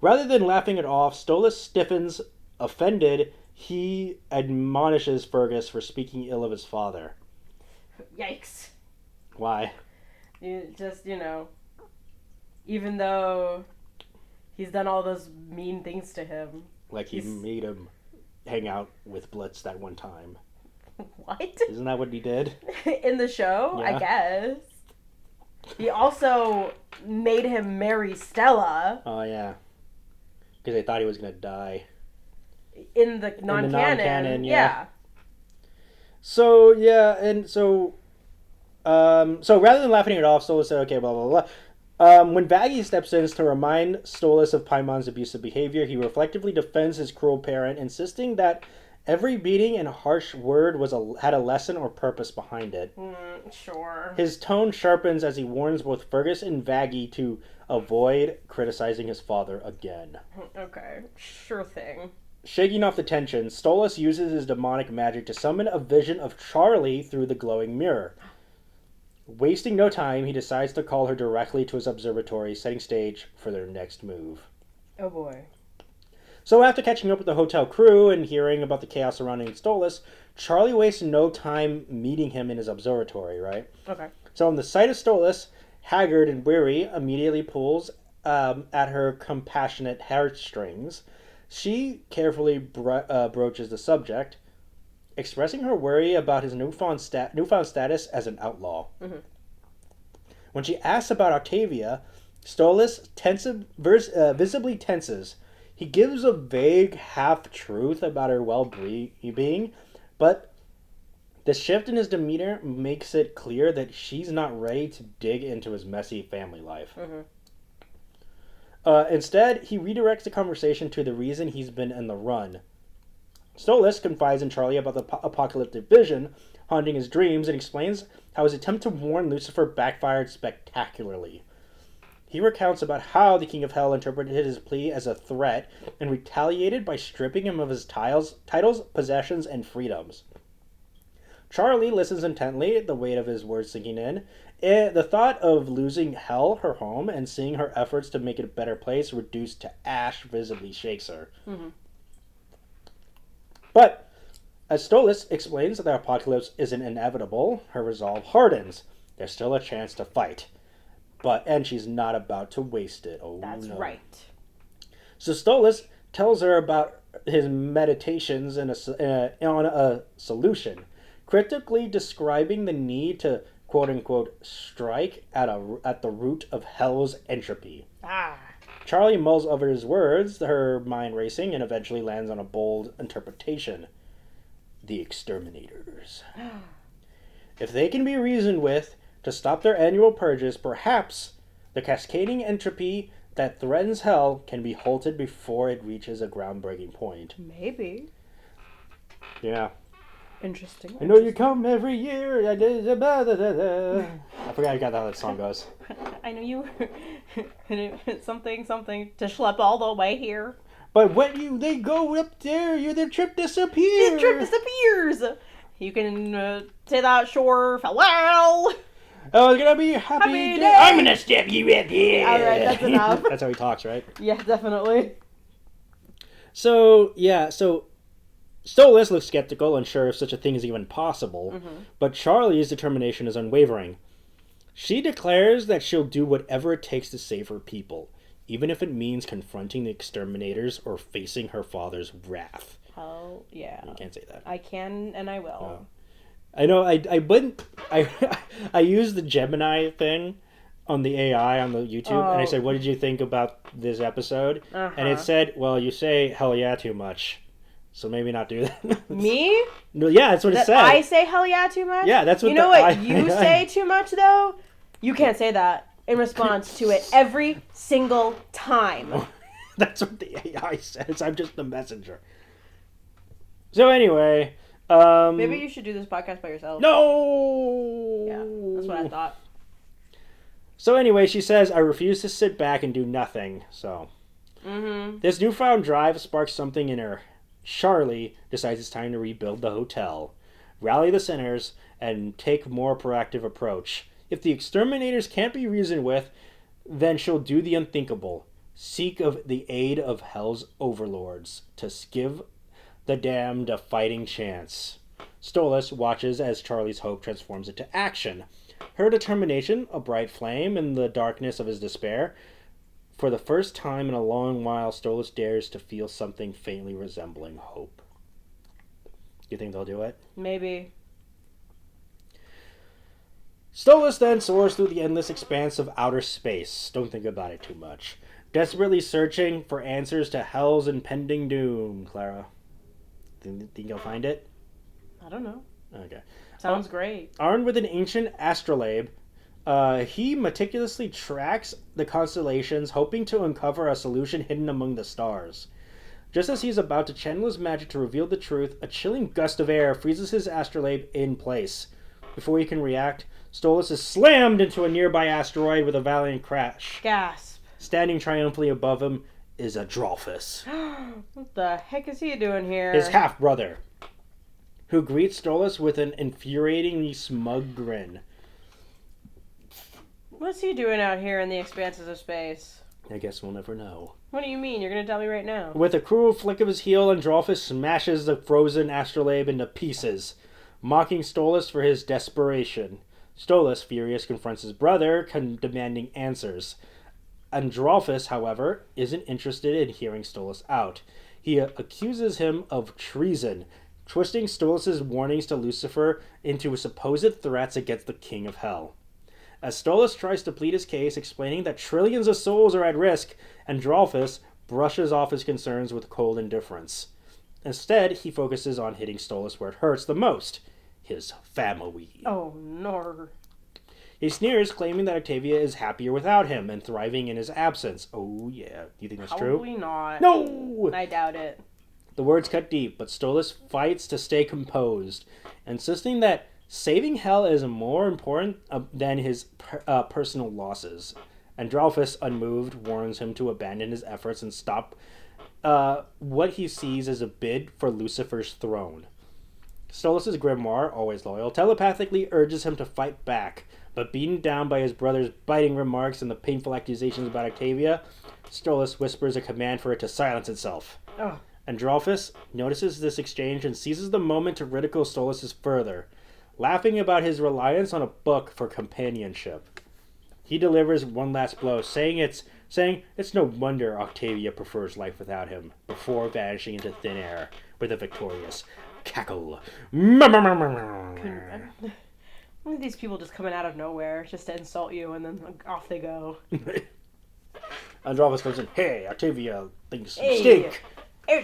Rather than laughing it off, Stolas stiffens, offended. He admonishes Fergus for speaking ill of his father. Yikes. Why? Even though he's done all those mean things to him. Like he made him hang out with Blitz that one time. What? Isn't that what he did? In the show, yeah. I guess. He also made him marry Stella. Oh, yeah. Because they thought he was going to die. In the non-canon. Yeah. So, yeah, and so rather than laughing it off, Stolas said, okay, blah, blah, blah. When Vaggie steps in to remind Stolas of Paimon's abusive behavior, he reflectively defends his cruel parent, insisting that Every beating and harsh word had a lesson or purpose behind it. Sure. His tone sharpens as he warns both Fergus and Vaggie to avoid criticizing his father again. Okay, sure thing. Shaking off the tension, Stolas uses his demonic magic to summon a vision of Charlie through the glowing mirror. Wasting no time, he decides to call her directly to his observatory, setting stage for their next move. Oh boy. So after catching up with the hotel crew and hearing about the chaos surrounding Stolas, Charlie wastes no time meeting him in his observatory, right? Okay. So on the sight of Stolas, haggard and weary, immediately pulls at her compassionate heartstrings. She carefully broaches the subject, expressing her worry about his newfound status as an outlaw. Mm-hmm. When she asks about Octavia, Stolas visibly tenses. He gives a vague half-truth about her well-being, but the shift in his demeanor makes it clear that she's not ready to dig into his messy family life. Mm-hmm. Instead, he redirects the conversation to the reason he's been in the run. Stolas confides in Charlie about the apocalyptic vision haunting his dreams and explains how his attempt to warn Lucifer backfired spectacularly. He recounts about how the King of Hell interpreted his plea as a threat and retaliated by stripping him of his titles, possessions, and freedoms. Charlie listens intently, the weight of his words sinking in. The thought of losing Hell, her home, and seeing her efforts to make it a better place reduced to ash visibly shakes her. Mm-hmm. But, as Stolas explains that the apocalypse isn't inevitable, her resolve hardens. There's still a chance to fight. And she's not about to waste it. Oh, that's no. right. So Stolas tells her about his meditations on a solution, critically describing the need to quote-unquote strike at the root of Hell's entropy. Charlie mulls over his words, her mind racing, and eventually lands on a bold interpretation. The exterminators. If they can be reasoned with to stop their annual purges, perhaps the cascading entropy that threatens Hell can be halted before it reaches a groundbreaking point. Maybe. Yeah. Interesting. I know you come every year. I forgot how that song goes. I know you. something to schlep all the way here. But when they go up there, their trip disappears. The trip disappears. You can say that, sure. Farewell. Oh, it's gonna be a happy day. I'm gonna stab you right here. All right, that's enough. That's how he talks, right? Yeah, definitely. So Stolas looks skeptical, unsure if such a thing is even possible, but Charlie's determination is unwavering. She declares that she'll do whatever it takes to save her people, even if it means confronting the exterminators or facing her father's wrath. Hell yeah. You can't say that. I can and I will. Oh. I know. I used the Gemini thing on the AI on the YouTube, and I said, "What did you think about this episode?" And it said, "Well, you say hell yeah too much, so maybe not do that." Me? No, yeah, that's what it said. I say hell yeah too much? Yeah, that's what. You know what you say too much though? You can't say that in response to it every single time. That's what the AI says. I'm just the messenger. So anyway. Maybe you should do this podcast by yourself. No! Yeah, that's what I thought. So anyway, she says, I refuse to sit back and do nothing, so. This newfound drive sparks something in her. Charlie decides it's time to rebuild the hotel, rally the sinners, and take a more proactive approach. If the exterminators can't be reasoned with, then she'll do the unthinkable. Seek of the aid of Hell's overlords to give the damned a fighting chance. Stolas watches as Charlie's hope transforms into action. Her determination, a bright flame in the darkness of his despair. For the first time in a long while, Stolas dares to feel something faintly resembling hope. You think they'll do it? Maybe. Stolas then soars through the endless expanse of outer space. Don't think about it too much. Desperately searching for answers to Hell's impending doom, Clara. Think you'll find it? I don't know. Okay. Sounds great. Armed with an ancient astrolabe, he meticulously tracks the constellations, hoping to uncover a solution hidden among the stars. Just as he's about to channel his magic to reveal the truth, a chilling gust of air freezes his astrolabe in place. Before he can react, Stolas is slammed into a nearby asteroid with a valiant crash. Gasp. Standing triumphantly above him is Adrolphus. What the heck is he doing here? His half-brother, who greets Stolas with an infuriatingly smug grin. What's he doing out here in the expanses of space? I guess we'll never know. What do you mean? You're going to tell me right now. With a cruel flick of his heel, Adrolphus smashes the frozen astrolabe into pieces, mocking Stolas for his desperation. Stolas, furious, confronts his brother, demanding answers. Adrolphus, however, isn't interested in hearing Stolas out. He accuses him of treason, twisting Stolas' warnings to Lucifer into supposed threats against the King of Hell. As Stolas tries to plead his case, explaining that trillions of souls are at risk, Adrolphus brushes off his concerns with cold indifference. Instead, he focuses on hitting Stolas where it hurts the most, his family. Oh, no. He sneers, claiming that Octavia is happier without him and thriving in his absence. Oh, yeah. Do you think that's true? Probably not. No! I doubt it. The words cut deep, but Stolas fights to stay composed, insisting that saving Hell is more important than his personal losses. Adrolphus, unmoved, warns him to abandon his efforts and stop what he sees as a bid for Lucifer's throne. Stolas' grimoire, always loyal, telepathically urges him to fight back, but beaten down by his brother's biting remarks and the painful accusations about Octavia, Stolas whispers a command for it to silence itself. Oh. Adrolphus notices this exchange and seizes the moment to ridicule Stolas further, laughing about his reliance on a book for companionship. He delivers one last blow, saying it's no wonder Octavia prefers life without him, before vanishing into thin air with a victorious cackle. One of these people just coming out of nowhere just to insult you, and then off they go. Adrolphus comes in, hey, Octavia thinks you stink.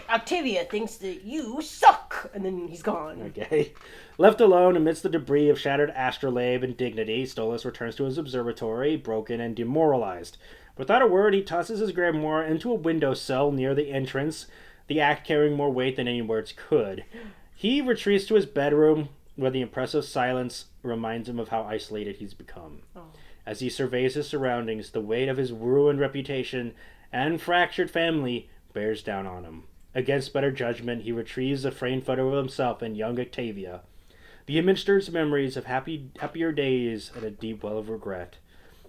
Octavia thinks that you suck, and then he's gone. Okay. Left alone amidst the debris of shattered astrolabe and dignity, Stolas returns to his observatory, broken and demoralized. Without a word, he tosses his grimoire into a windowsill near the entrance, the act carrying more weight than any words could. He retreats to his bedroom, where the impressive silence reminds him of how isolated he's become. Oh. As he surveys his surroundings, the weight of his ruined reputation and fractured family bears down on him. Against better judgment, he retrieves a framed photo of himself and young Octavia. The image stirs memories of happier days and a deep well of regret.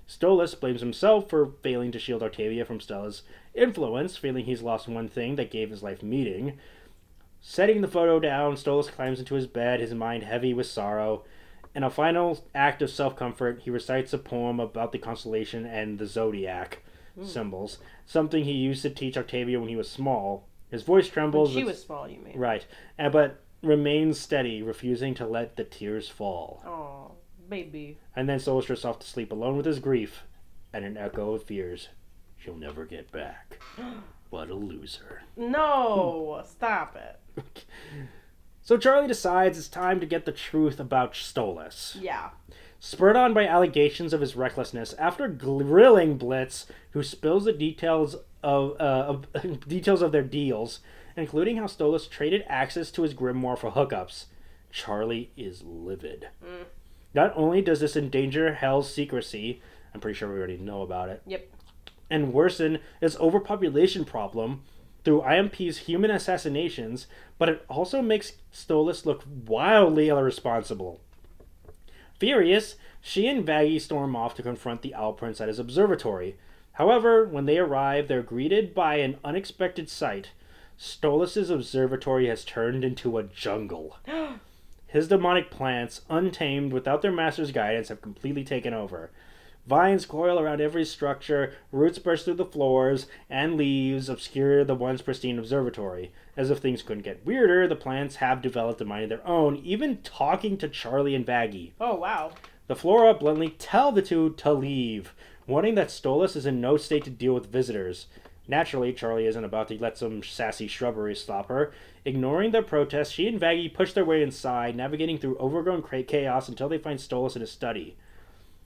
Stolas blames himself for failing to shield Octavia from Stella's influence, feeling he's lost one thing that gave his life meaning. Setting the photo down, Stolas climbs into his bed, his mind heavy with sorrow. In a final act of self-comfort, he recites a poem about the constellation and the zodiac symbols, something he used to teach Octavia when he was small. His voice trembles. When she was small, you mean? Right, but remains steady, refusing to let the tears fall. Oh, baby. And then Stolas drifts off to sleep alone with his grief and an echo of fears she'll never get back. What a loser. No, stop it. So Charlie decides it's time to get the truth about Stolas. Yeah. Spurred on by allegations of his recklessness, after grilling Blitz, who spills the details of their deals, including how Stolas traded access to his grimoire for hookups, Charlie is livid. Not only does this endanger Hell's secrecy, I'm pretty sure we already know about it, Yep. and worsen its overpopulation problem through IMP's human assassinations, but it also makes Stolas look wildly irresponsible. Furious, she and Vaggie storm off to confront the Owl Prince at his observatory. However, when they arrive, they're greeted by an unexpected sight. Stolas' observatory has turned into a jungle. His demonic plants, untamed without their master's guidance, have completely taken over. Vines coil around every structure, roots burst through the floors, and leaves obscure the once pristine observatory. As if things couldn't get weirder, the plants have developed a mind of their own, even talking to Charlie and Vaggie. Oh, wow. The flora bluntly tell the two to leave, warning that Stolas is in no state to deal with visitors. Naturally, Charlie isn't about to let some sassy shrubbery stop her. Ignoring their protest, she and Vaggie push their way inside, navigating through overgrown chaos until they find Stolas in his study.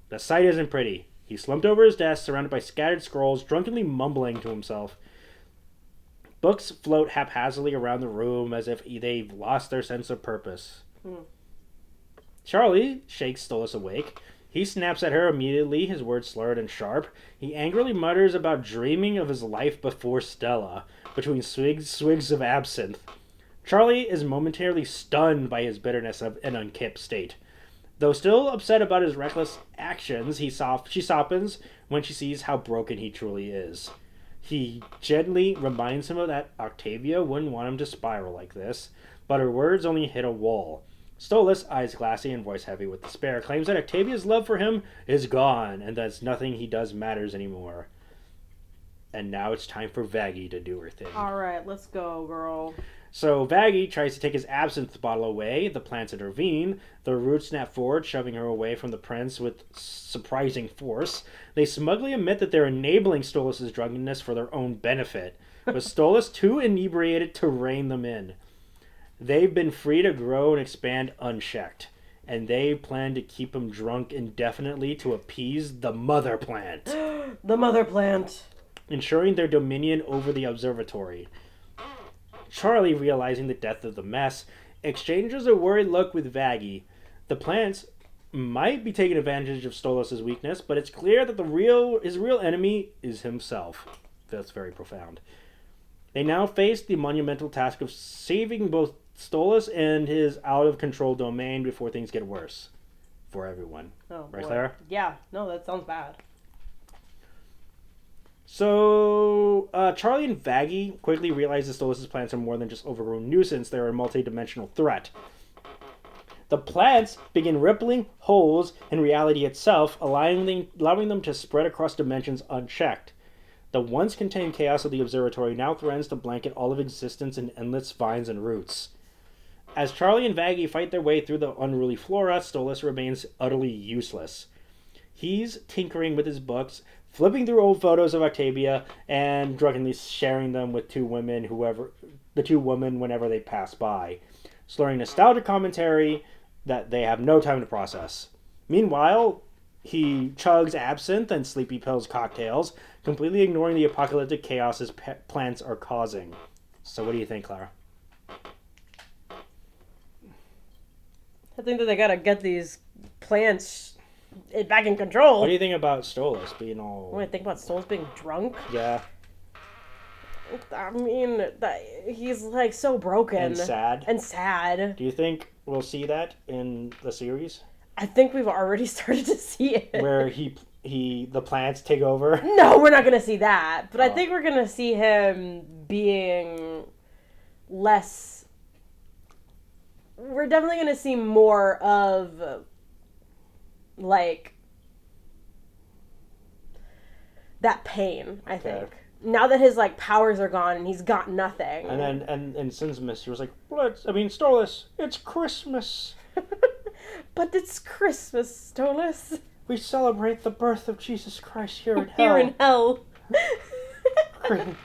The sight isn't pretty. He's slumped over his desk, surrounded by scattered scrolls, drunkenly mumbling to himself. Books float haphazardly around the room as if they've lost their sense of purpose. Charlie shakes Stolas awake. He snaps at her immediately, his words slurred and sharp. He angrily mutters about dreaming of his life before Stella, between swigs of absinthe. Charlie is momentarily stunned by his bitterness of an unkempt state. Though still upset about his reckless actions, she softens when she sees how broken he truly is. He gently reminds him of that Octavia wouldn't want him to spiral like this, but her words only hit a wall. Stolas, eyes glassy and voice heavy with despair, claims that Octavia's love for him is gone, and that nothing he does matters anymore. And now it's time for Vaggie to do her thing. Alright, let's go, girl. So Vaggie tries to take his absinthe bottle away. The plants intervene. The roots snap forward, shoving her away from the prince with surprising force. They smugly admit that they're enabling Stolas' drunkenness for their own benefit, but Stolas too inebriated to rein them in. They've been free to grow and expand unchecked, and they plan to keep him drunk indefinitely to appease the mother plant. The mother plant. Ensuring their dominion over the observatory. Charlie, realizing the depth of the mess, exchanges a worried look with Vaggie. The plants might be taking advantage of Stolas' weakness, but it's clear that his real enemy is himself. That's very profound. They now face the monumental task of saving both Stolas and his out-of-control domain before things get worse. For everyone. Oh, right, boy. Clara? Yeah, no, that sounds bad. So, Charlie and Vaggie quickly realize that Stolas' plants are more than just overgrown nuisance. They're a multi-dimensional threat. The plants begin rippling holes in reality itself, allowing them to spread across dimensions unchecked. The once contained chaos of the observatory now threatens to blanket all of existence in endless vines and roots. As Charlie and Vaggie fight their way through the unruly flora, Stolas remains utterly useless. He's tinkering with his books, flipping through old photos of Octavia, and drunkenly sharing them with the two women whenever they pass by, slurring nostalgic commentary that they have no time to process. Meanwhile, he chugs absinthe and sleepy pills cocktails, completely ignoring the apocalyptic chaos his plants are causing. So what do you think, Clara? I think that they gotta get these plants back in control. What do you think about Stolas being all... What do you think about Stolas being drunk? Yeah. I mean, he's like so broken. And sad. And sad. Do you think we'll see that in the series? I think we've already started to see it. Where the plants take over? No, we're not gonna see that. But I think we're gonna see him being less... We're definitely gonna see more of... like that pain, I think. Now that his like powers are gone and he's got nothing. And then and Sinsmus, he was like, Stolas, it's Christmas. But it's Christmas, Stolas. We celebrate the birth of Jesus Christ here in hell. Here in hell. I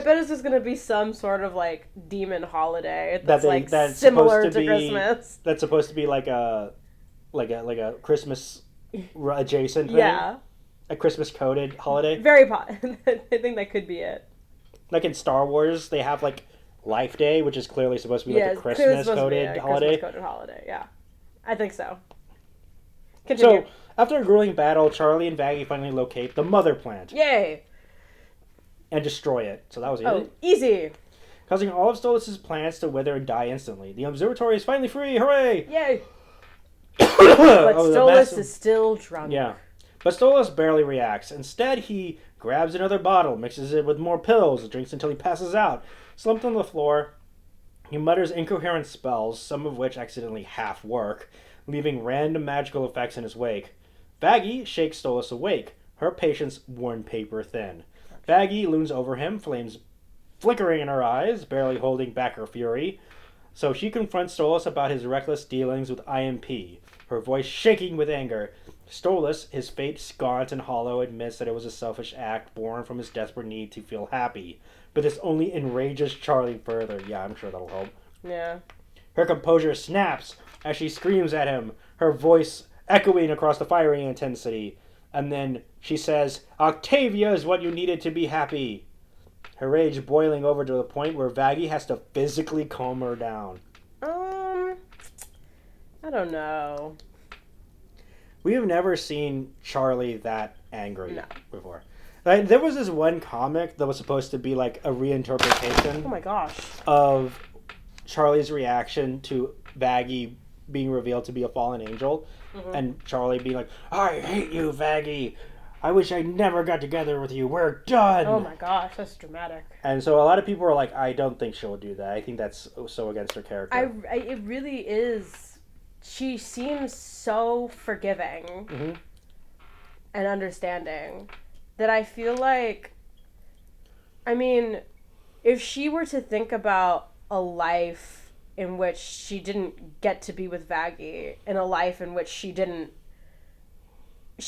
bet it's just gonna be some sort of like demon holiday that's similar to Christmas. That's supposed to be like a Christmas adjacent thing. Yeah. A Christmas coded holiday. I think that could be it. Like in Star Wars, they have like Life Day, which is clearly supposed to be like a Christmas coded holiday. Christmas coded holiday, yeah. I think so. Continue. So, after a grueling battle, Charlie and Vaggie finally locate the mother plant. Yay! And destroy it. So that was easy. Oh, easy! Causing all of Stolas' plants to wither and die instantly. The observatory is finally free! Hooray! Yay! But Stolas is still drunk. Yeah. But Stolas barely reacts. Instead, he grabs another bottle, mixes it with more pills, drinks until he passes out. Slumped on the floor, he mutters incoherent spells, some of which accidentally half work, leaving random magical effects in his wake. Vaggie shakes Stolas awake, her patience worn paper thin. Vaggie looms over him, flames flickering in her eyes, barely holding back her fury. So she confronts Stolas about his reckless dealings with IMP, her voice shaking with anger. Stolas, his face gaunt and hollow, admits that it was a selfish act born from his desperate need to feel happy. But this only enrages Charlie further. Yeah, I'm sure that'll help. Yeah. Her composure snaps as she screams at him, her voice echoing across the fiery intensity. And then she says, "Octavia is what you needed to be happy." Her rage boiling over to the point where Vaggie has to physically calm her down. I don't know. We have never seen Charlie that angry No. before. Like, there was this one comic that was supposed to be like a reinterpretation Oh my gosh. of Charlie's reaction to Vaggie being revealed to be a fallen angel, and Charlie being like, "I hate you, Vaggie. I wish I never got together with you. We're done." Oh my gosh, that's dramatic. And so a lot of people are like, "I don't think she'll do that. I think that's so against her character." It really is. She seems so forgiving and understanding that I feel like, I mean, if she were to think about a life in which she didn't get to be with Vaggie, and a life in which she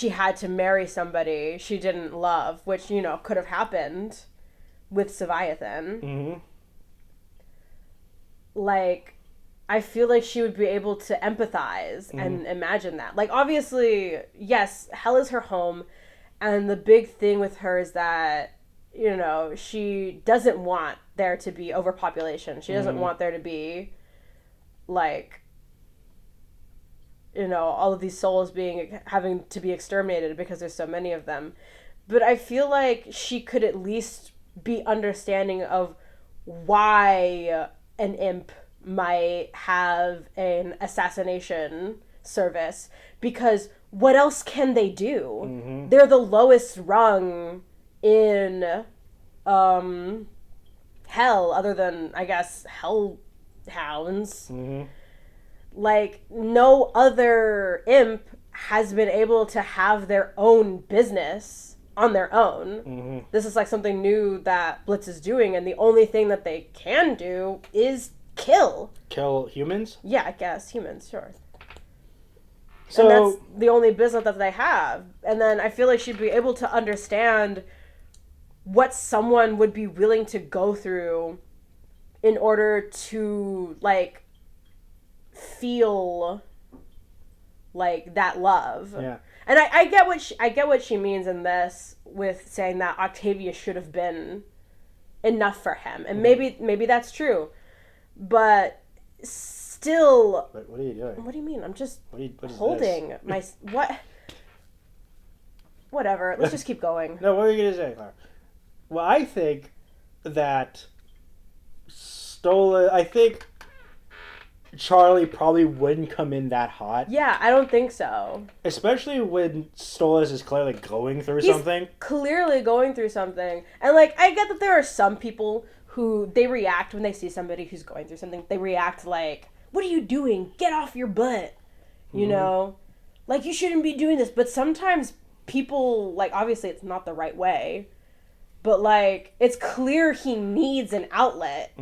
had to marry somebody she didn't love, which, you know, could have happened with Seviathan. Like, I feel like she would be able to empathize and imagine that. Like, obviously, yes, hell is her home, and the big thing with her is that, you know, she doesn't want there to be overpopulation. She doesn't want there to be, like, you know, all of these souls having to be exterminated because there's so many of them. But I feel like she could at least be understanding of why an imp might have an assassination service, because what else can they do? They're the lowest rung in hell, other than, I guess, hellhounds. Like, no other imp has been able to have their own business on their own. This is like something new that Blitz is doing, and the only thing that they can do is kill humans. Yeah, I guess humans, sure. So and that's the only business that they have. And then I feel like she'd be able to understand what someone would be willing to go through in order to, like, feel like that love. Yeah. And I get what she means in this, with saying that Octavia should have been enough for him, and maybe that's true. But still... What are you doing? What do you mean? I'm just what is holding this? my... What? Whatever. Let's just keep going. No, what were you going to say, Clara? Well, I think that I think Charlie probably wouldn't come in that hot. Yeah, I don't think so. Especially when Stolas is clearly going through He's something. Clearly going through something. And, like, I get that there are some people who they react when they see somebody who's going through something. They react like, "What are you doing? Get off your butt." You know? Like, you shouldn't be doing this. But sometimes people, like, obviously it's not the right way. But, like, it's clear he needs an outlet.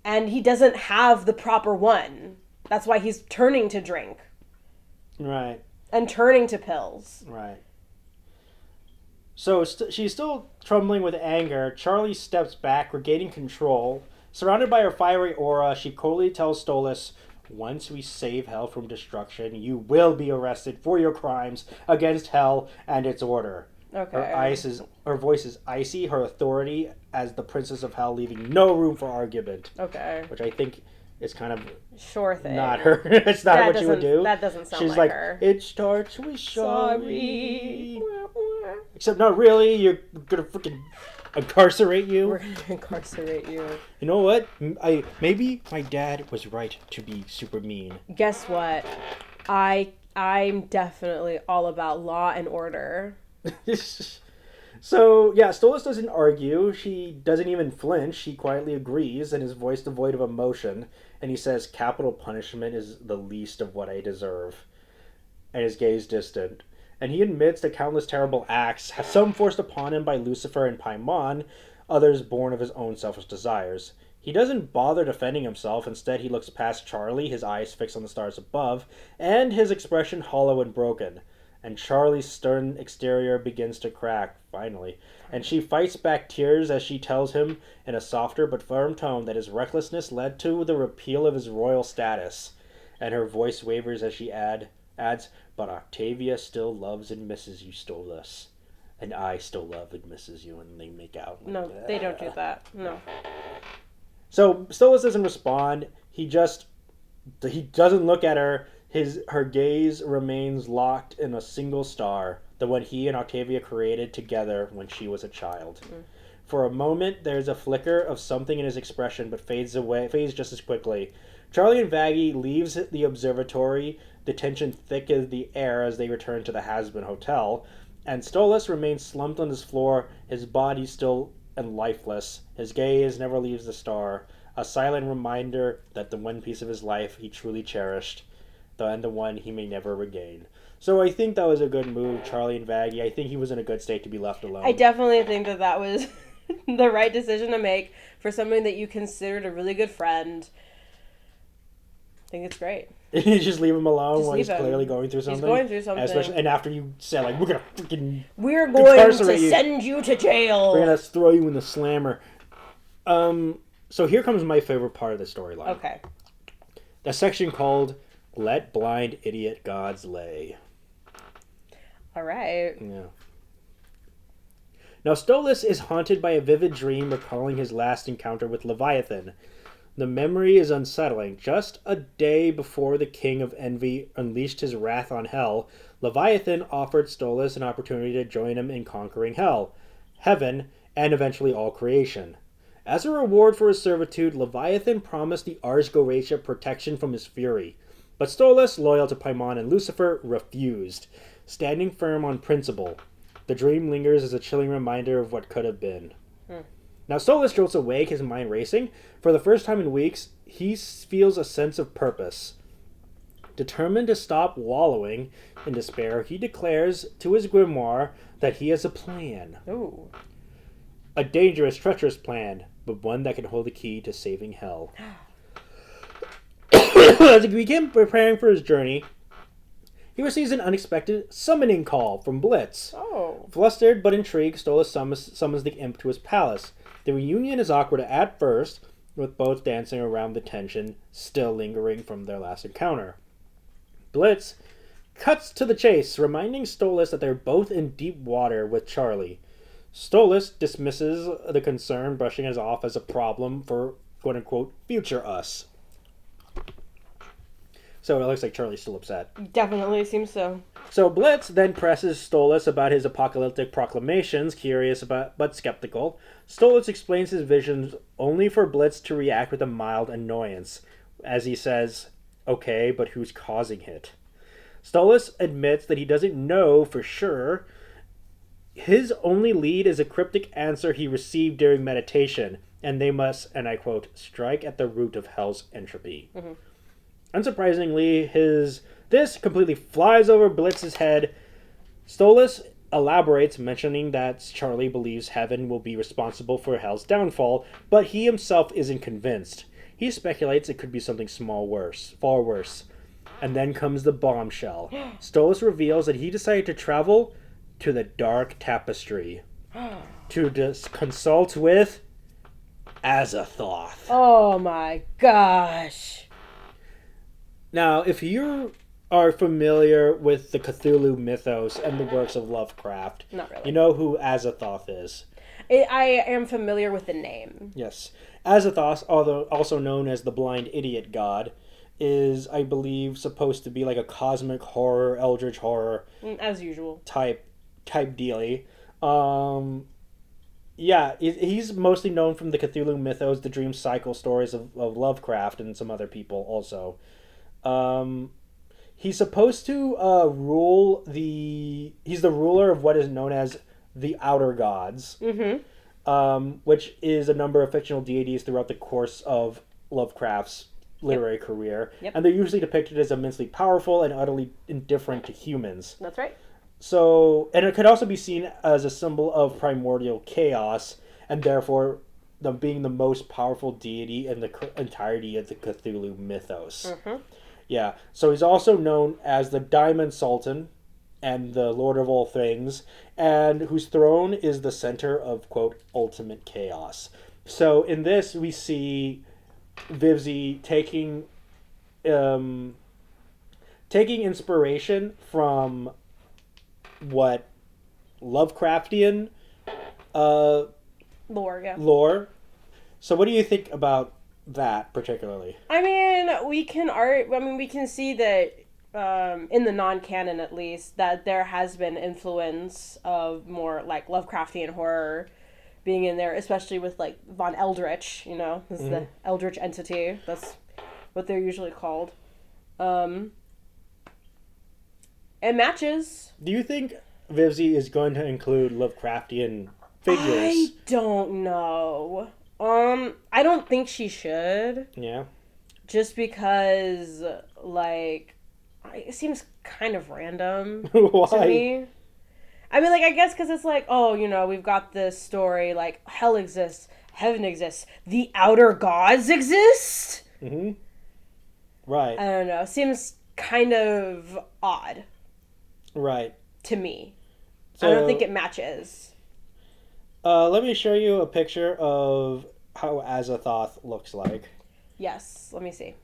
And he doesn't have the proper one. That's why he's turning to drink. Right. And turning to pills. Right. So she's still trembling with anger. Charlie steps back, regaining control. Surrounded by her fiery aura, she coldly tells Stolas, "Once we save Hell from destruction, you will be arrested for your crimes against Hell and its order." Okay. Her voice is icy, her authority as the Princess of Hell leaving no room for argument. Okay. Which I think is kind of sure thing. not her. It's not what she would do. That doesn't sound She's like her. It starts with sorry. Except not really. You're gonna freaking incarcerate you. We're gonna incarcerate you. You know what? Maybe my dad was right to be super mean. Guess what? I'm definitely all about law and order. So, yeah, Stolas doesn't argue. She doesn't even flinch. She quietly agrees, and his voice devoid of emotion. And he says, "Capital punishment is the least of what I deserve." And his gaze distant. And he admits to countless terrible acts, some forced upon him by Lucifer and Paimon, others born of his own selfish desires. He doesn't bother defending himself. Instead, he looks past Charlie, his eyes fixed on the stars above, and his expression hollow and broken. And Charlie's stern exterior begins to crack, finally. And she fights back tears as she tells him in a softer but firm tone that his recklessness led to the repeal of his royal status. And her voice wavers as she adds, "But Octavia still loves and misses you, Stolas." and I still love and misses you, and they make out. No, they don't do that. No. So Stolas doesn't respond. He doesn't look at her. Her gaze remains locked in a single star, the one he and Octavia created together when she was a child. For a moment, there's a flicker of something in his expression, but fades just as quickly. Charlie and Vaggie leaves the observatory, the tension thick as the air as they return to the Hazbin Hotel, and Stolas remains slumped on his floor, his body still and lifeless. His gaze never leaves the star, a silent reminder that the one piece of his life he truly cherished, and the one he may never regain. So I think that was a good move, Charlie and Vaggie. I think he was in a good state to be left alone. I definitely think that was the right decision to make for somebody that you considered a really good friend. I think it's great. You just leave him alone Just while he's leave him. clearly going through something. He's going through something. And after you said, like, we're going to send you to jail. We're going to throw you in the slammer. So here comes my favorite part of the storyline. Okay. The section called Let Blind Idiot Gods Lay. All right. Yeah. Now, Stolas is haunted by a vivid dream recalling his last encounter with Leviathan. The memory is unsettling. Just a day before the King of Envy unleashed his wrath on Hell, Leviathan offered Stolas an opportunity to join him in conquering Hell, Heaven, and eventually all creation. As a reward for his servitude, Leviathan promised the Ars Goretia protection from his fury. But Stolas, loyal to Paimon and Lucifer, refused, standing firm on principle. The dream lingers as a chilling reminder of what could have been. Now, Stolas jolts awake, his mind racing. For the first time in weeks, he feels a sense of purpose. Determined to stop wallowing in despair, he declares to his grimoire that he has a plan. Ooh. A dangerous, treacherous plan, but one that can hold the key to saving Hell. As he begins preparing for his journey, he receives an unexpected summoning call from Blitz. Oh. Flustered but intrigued, Stolas summons the imp to his palace. The reunion is awkward at first, with both dancing around the tension still lingering from their last encounter. Blitz cuts to the chase, reminding Stolas that they're both in deep water with Charlie. Stolas dismisses the concern, brushing it off as a problem for quote-unquote future us. So it looks like Charlie's still upset. Definitely seems so. So Blitz then presses Stolas about his apocalyptic proclamations, curious but skeptical. Stolas explains his visions only for Blitz to react with a mild annoyance, as he says, okay, but who's causing it? Stolas admits that he doesn't know for sure. His only lead is a cryptic answer he received during meditation, and they must, and I quote, strike at the root of Hell's entropy. Mm-hmm. Unsurprisingly, this completely flies over Blitz's head. Stolas elaborates, mentioning that Charlie believes Heaven will be responsible for Hell's downfall, but he himself isn't convinced. He speculates it could be something far worse. And then comes the bombshell. Stolas reveals that he decided to travel to the Dark Tapestry to consult with Azathoth. Oh my gosh. Now, if you are familiar with the Cthulhu mythos and the works of Lovecraft, not really. You know who Azathoth is. I am familiar with the name. Yes. Azathoth, although also known as the Blind Idiot God, is, I believe, supposed to be like a cosmic horror, eldritch horror. As usual. Type dealy. Yeah, he's mostly known from the Cthulhu mythos, the dream cycle stories of Lovecraft and some other people also. He's supposed to he's the ruler of what is known as the Outer Gods, which is a number of fictional deities throughout the course of Lovecraft's literary career. Yep. And they're usually depicted as immensely powerful and utterly indifferent to humans. That's right. So, and it could also be seen as a symbol of primordial chaos, and therefore them being the most powerful deity in the entirety of the Cthulhu mythos. Yeah, so he's also known as the Diamond Sultan and the Lord of all things, and whose throne is the center of, quote, ultimate chaos. So in this, we see Vivzi taking inspiration from what Lovecraftian Lore, yeah. lore. So what do you think about that particularly? I mean, we can see that in the non-canon at least that there has been influence of more like Lovecraftian horror being in there, especially with like Von Eldritch. You know, this is the Eldritch entity. That's what they're usually called. It matches. Do you think Vivzy is going to include Lovecraftian figures? I don't know. I don't think she should. Yeah. Just because, like, it seems kind of random Why? to me. I mean, like, I guess because it's like, oh, you know, we've got this story, like, hell exists, heaven exists, the outer gods exist? Mm-hmm. Right. I don't know. Seems kind of odd. Right. To me. So, I don't think it matches. Let me show you a picture of how Azathoth looks like. Yes, let me see.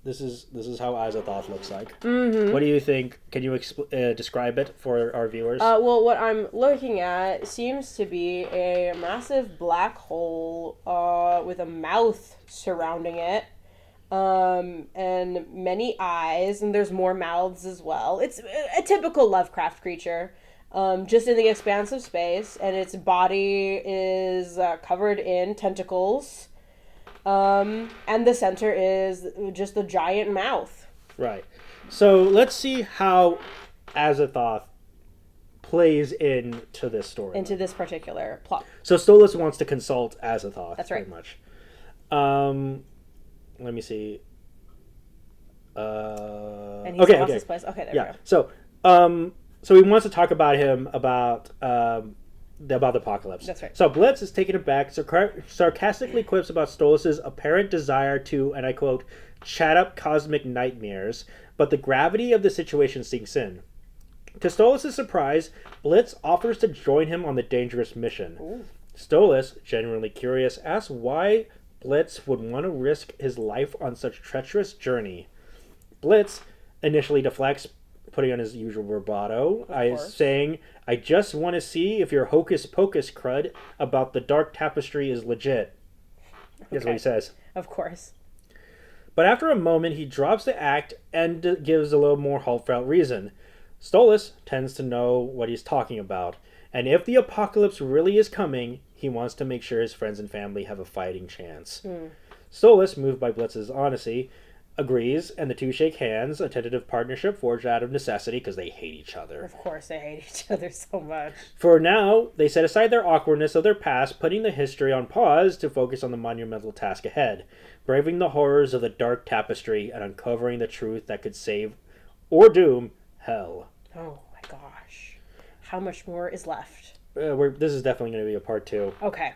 This is how Azathoth looks like. Mm-hmm. What do you think? Can you describe it for our viewers? Well, what I'm looking at seems to be a massive black hole with a mouth surrounding it. And many eyes, and there's more mouths as well. It's a typical Lovecraft creature, just in the expanse of space, and its body is covered in tentacles, and the center is just a giant mouth. Right. So let's see how Azathoth plays into this story. Into this particular plot. So Stolas wants to consult Azathoth. That's right. Pretty much. Let me see. And he's lost his place. Okay, there we go. So he wants to talk about him about the apocalypse. That's right. So Blitz is taken aback, sarcastically quips about Stolas' apparent desire to, and I quote, chat up cosmic nightmares, but the gravity of the situation sinks in. To Stolas' surprise, Blitz offers to join him on the dangerous mission. Ooh. Stolas, genuinely curious, asks why Blitz would want to risk his life on such treacherous journey. Blitz initially deflects, putting on his usual bravado, saying, I just want to see if your hocus pocus crud about the dark tapestry is legit. That's what he says. Of course. But after a moment, he drops the act and gives a little more heartfelt reason. Stolas tends to know what he's talking about, and if the apocalypse really is coming, he wants to make sure his friends and family have a fighting chance. Stolas, moved by Blitz's honesty, agrees, and the two shake hands, a tentative partnership forged out of necessity because they hate each other. Of course, they hate each other so much. For now, they set aside their awkwardness of their past, putting the history on pause to focus on the monumental task ahead, braving the horrors of the dark tapestry and uncovering the truth that could save or doom hell. Oh my gosh. How much more is left? This is definitely going to be a part 2. Okay.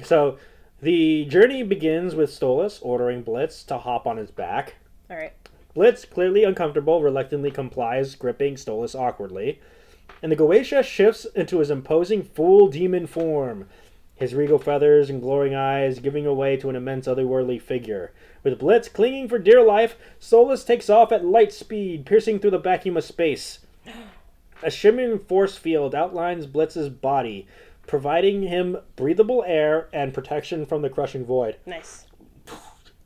So, the journey begins with Stolas ordering Blitz to hop on his back. All right. Blitz, clearly uncomfortable, reluctantly complies, gripping Stolas awkwardly. And the Goetia shifts into his imposing full demon form, his regal feathers and glowing eyes giving way to an immense otherworldly figure. With Blitz clinging for dear life, Stolas takes off at light speed, piercing through the vacuum of space. A shimmering force field outlines Blitz's body, providing him breathable air and protection from the crushing void. Nice.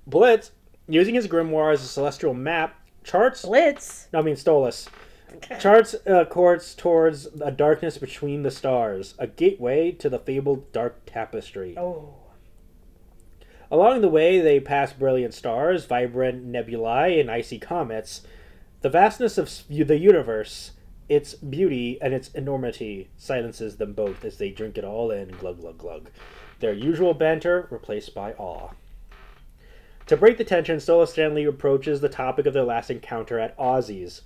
Blitz, using his grimoire as a celestial map, Stolas. Charts course towards a darkness between the stars, a gateway to the fabled dark tapestry. Oh. Along the way, they pass brilliant stars, vibrant nebulae, and icy comets. The vastness of the universe, its beauty, and its enormity silences them both as they drink it all in, glug, glug, glug. Their usual banter replaced by awe. To break the tension, Stolas Stanley approaches the topic of their last encounter at Ozzy's,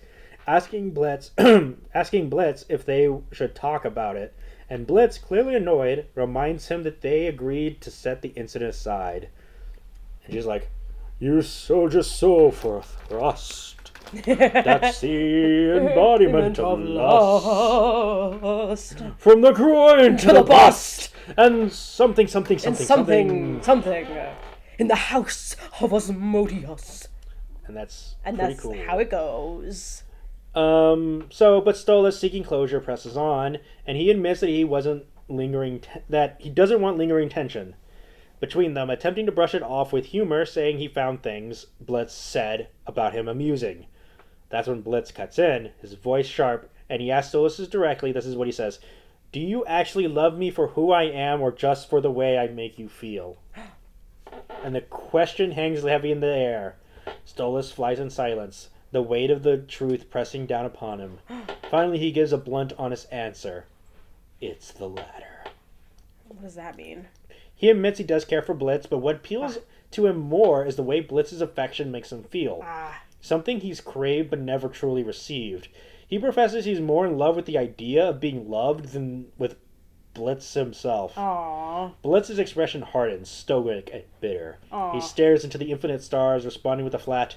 asking Blitz if they should talk about it, and Blitz, clearly annoyed, reminds him that they agreed to set the incident aside. And she's like, "You sold your soul for a thrust. That's the embodiment of lust. From the groin to the bust, and something in the house of Asmodeus." And that's And pretty that's cool. how it goes. But Stolas, seeking closure, presses on, and he admits that he doesn't want lingering tension between them, attempting to brush it off with humor, saying he found things Blitz said about him amusing. That's when Blitz cuts in, his voice sharp, and he asks Stolas directly. This is what he says: "Do you actually love me for who I am, or just for the way I make you feel?" And the question hangs heavy in the air. Stolas flies in silence, the weight of the truth pressing down upon him. Finally, he gives a blunt, honest answer. It's the latter. What does that mean? He admits he does care for Blitz, but what appeals to him more is the way Blitz's affection makes him feel. Something he's craved but never truly received. He professes he's more in love with the idea of being loved than with Blitz himself. Aww. Blitz's expression hardens, stoic and bitter. Aww. He stares into the infinite stars, responding with a flat,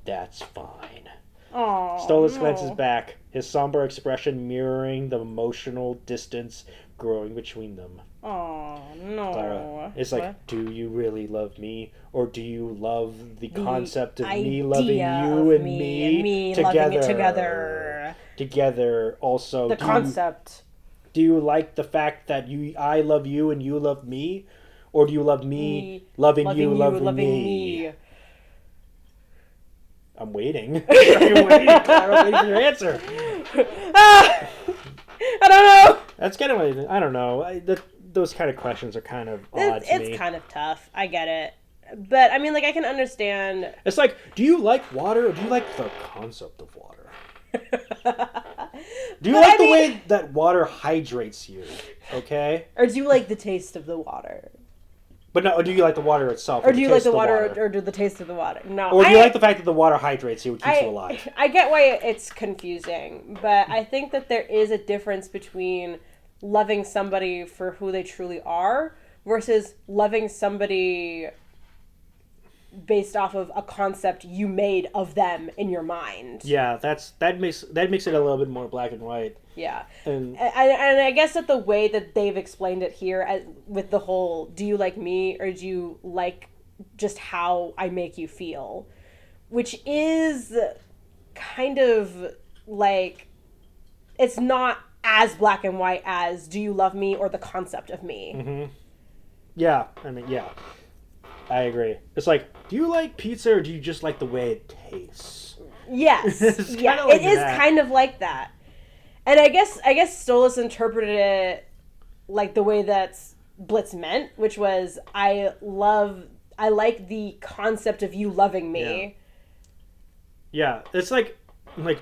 "That's fine." Aww, Stolas glances back, his somber expression mirroring the emotional distance growing between them. Oh, no. Clara, it's like, what? Do you really love me? Or do you love the concept of idea me loving you of and me together? loving it together. Together, also. The concept. Do you like the fact that I love you and you love me? Or do you love me loving you, loving me? I'm waiting. I'm waiting, Clara. I'm waiting for your answer. I don't know. That's kind of, I don't know. Those kind of questions are kind of odd to me. It's kind of tough. I get it. But, I mean, like, I can understand. It's like, do you like water or do you like the concept of water? Do you like the way that water hydrates you? Okay? Or do you like the taste of the water? But no, do you like the water itself? Or do you like the water or do the taste of the water? No. Or do you like the fact that the water hydrates you and keeps you alive? I get why it's confusing, but I think that there is a difference between loving somebody for who they truly are versus loving somebody based off of a concept you made of them in your mind. Yeah, that makes it a little bit more black and white. Yeah. And I guess that the way that they've explained it here with the whole, do you like me or do you like just how I make you feel? Which is kind of like, it's not as black and white as do you love me or the concept of me. Mm-hmm. Yeah, I mean, yeah. I agree. It's like, do you like pizza or do you just like the way it tastes? Yes. Yeah, like it is kind of like that. And I guess Stolas interpreted it like the way that Blitz meant, which was I like the concept of you loving me. Yeah, it's like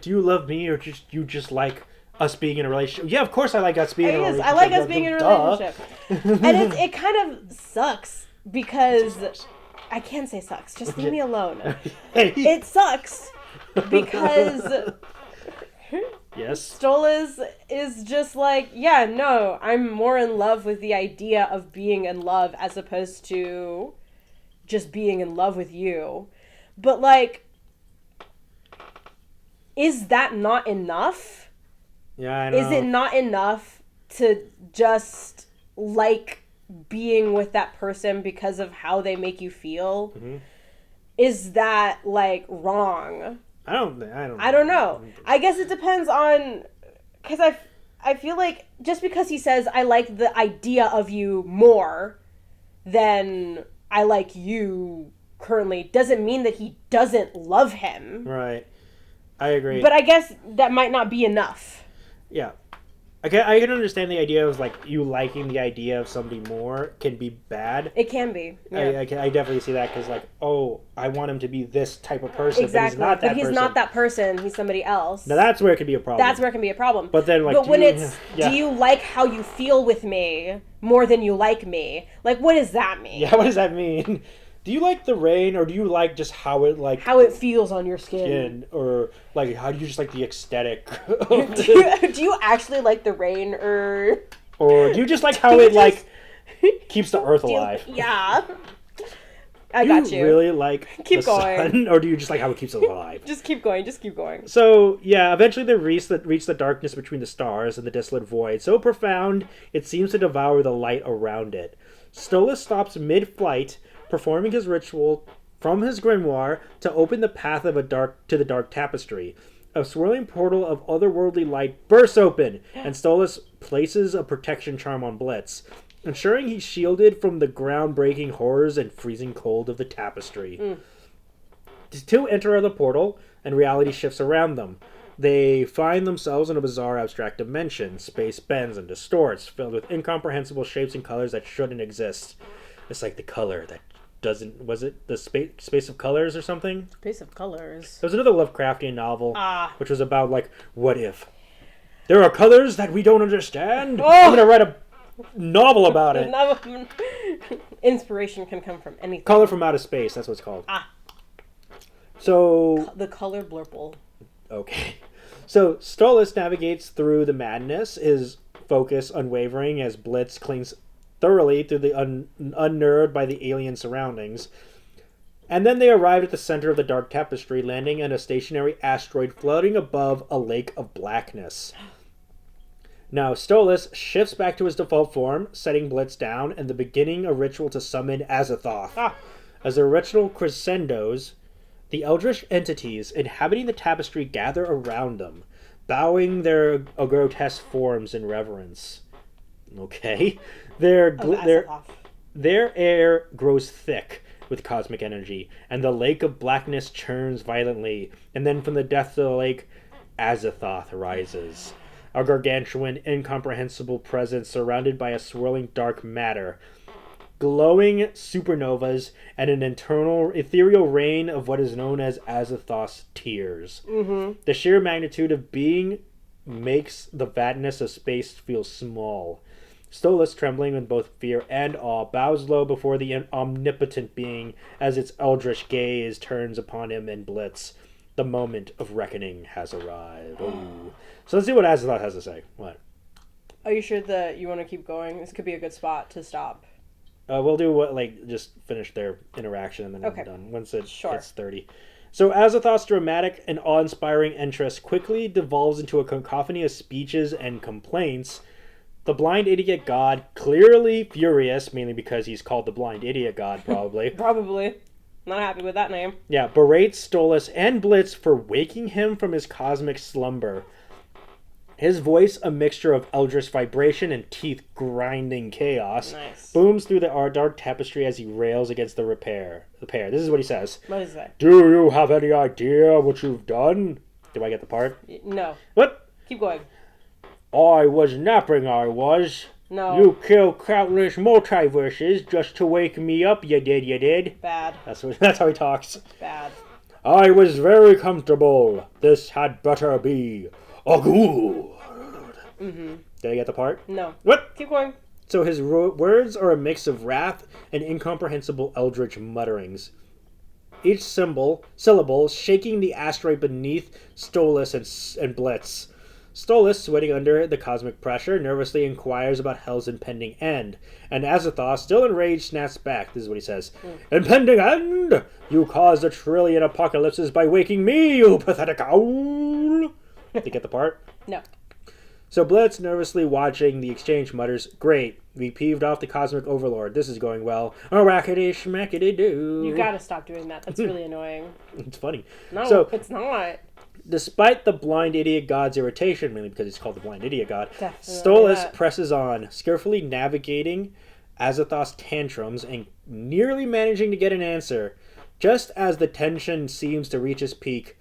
do you love me or you just like us being in a relationship? Yeah, of course I like us being in a relationship. I like us being in a relationship. And it kind of sucks because I can't say sucks. Just leave me alone. It sucks because yes. Stolas is just like, yeah, no, I'm more in love with the idea of being in love as opposed to just being in love with you. But like, is that not enough? Yeah, I know. Is it not enough to just like being with that person because of how they make you feel? Mm-hmm. Is that like wrong? I don't know. I guess it depends on, because I feel like just because he says I like the idea of you more than I like you currently doesn't mean that he doesn't love him. Right. I agree. But I guess that might not be enough. Yeah. I can understand the idea of like you liking the idea of somebody more can be bad. It can be. Yeah. I definitely see that because like, oh, I want him to be this type of person, exactly. But he's not that person. He's somebody else. Now that's where it can be a problem. That's where it can be a problem. But then like, do you like how you feel with me more than you like me? Like, what does that mean? Yeah, what does that mean? Do you like the rain, or do you like just how it feels on your skin, or like how do you just like the aesthetic? do you actually like the rain, or do you just like how it like keeps the earth alive? Yeah, I got you. Do you really like keep the going, sun, or do you just like how it keeps it alive? Just keep going. Just keep going. So yeah, eventually they reach the darkness between the stars and the desolate void, so profound it seems to devour the light around it. Stolas stops mid-flight, performing his ritual from his grimoire to open the path to the dark tapestry. A swirling portal of otherworldly light bursts open, and Stolas places a protection charm on Blitz, ensuring he's shielded from the groundbreaking horrors and freezing cold of the tapestry. The two enter the portal, and reality shifts around them. They find themselves in a bizarre abstract dimension. Space bends and distorts, filled with incomprehensible shapes and colors that shouldn't exist. It's like the color that doesn't... Was it the Space of Colors or something? Space of Colors. There was another Lovecraftian novel, which was about, like, what if? There are colors that we don't understand? I'm going to write a novel about it. Inspiration can come from anything. Color from Outer Space, that's what it's called. So... The color blurple. Okay. So Stolas navigates through the madness, his focus unwavering as Blitz clings thoroughly through the unnerved by the alien surroundings. And then they arrive at the center of the dark tapestry, landing on a stationary asteroid floating above a lake of blackness. Now Stolas shifts back to his default form, setting Blitz down and beginning a ritual to summon Azathoth. As the ritual crescendos, the eldritch entities inhabiting the tapestry gather around them, bowing their grotesque forms in reverence. Okay. Their air grows thick with cosmic energy, and the lake of blackness churns violently, and then from the depths of the lake, Azathoth rises. A gargantuan, incomprehensible presence surrounded by a swirling dark matter, glowing supernovas, and an internal ethereal rain of what is known as Azathoth's tears. The sheer magnitude of being makes the vastness of space feel small. Stolas, trembling with both fear and awe, bows low before the omnipotent being as its eldritch gaze turns upon him and Blitz. The moment of reckoning has arrived. Ooh. So let's see what Azathoth has to say. What? Are you sure that you want to keep going? This could be a good spot to stop. We'll do just finish their interaction and then we're done. Once it hits 30. So Azathoth's dramatic and awe-inspiring entrance quickly devolves into a cacophony of speeches and complaints. The blind idiot god, clearly furious, mainly because he's called the blind idiot god, probably. Probably. Not happy with that name. Yeah, berates Stolas and Blitz for waking him from his cosmic slumber. His voice, a mixture of eldritch vibration and teeth-grinding chaos, booms through the dark tapestry as he rails against the pair. This is what he says. What does he say? Do you have any idea what you've done? Do I get the part? No. What? Keep going. I was napping, I was. No. You killed countless multiverses just to wake me up, you did. Bad. That's how he talks. Bad. I was very comfortable. This had better be a ghoul. Did I get the part? No. What? Keep going. So his words are a mix of wrath and incomprehensible eldritch mutterings. Each syllable shaking the asteroid beneath Stolas and Blitz. Stolas, sweating under the cosmic pressure, nervously inquires about Hell's impending end. And Azathoth, still enraged, snaps back. This is what he says. Impending end? You caused 1 trillion apocalypses by waking me, you pathetic owl! Did you get the part? No. So Blitz, nervously watching the exchange, mutters, Great, we peeved off the cosmic overlord. This is going well. Rackety schmackety doo. You gotta stop doing that. That's really annoying. It's funny. No, it's not. Despite the blind idiot god's irritation, mainly because he's called the blind idiot god, Definitely Stolas presses on, skillfully navigating Azathoth's tantrums and nearly managing to get an answer. Just as the tension seems to reach its peak,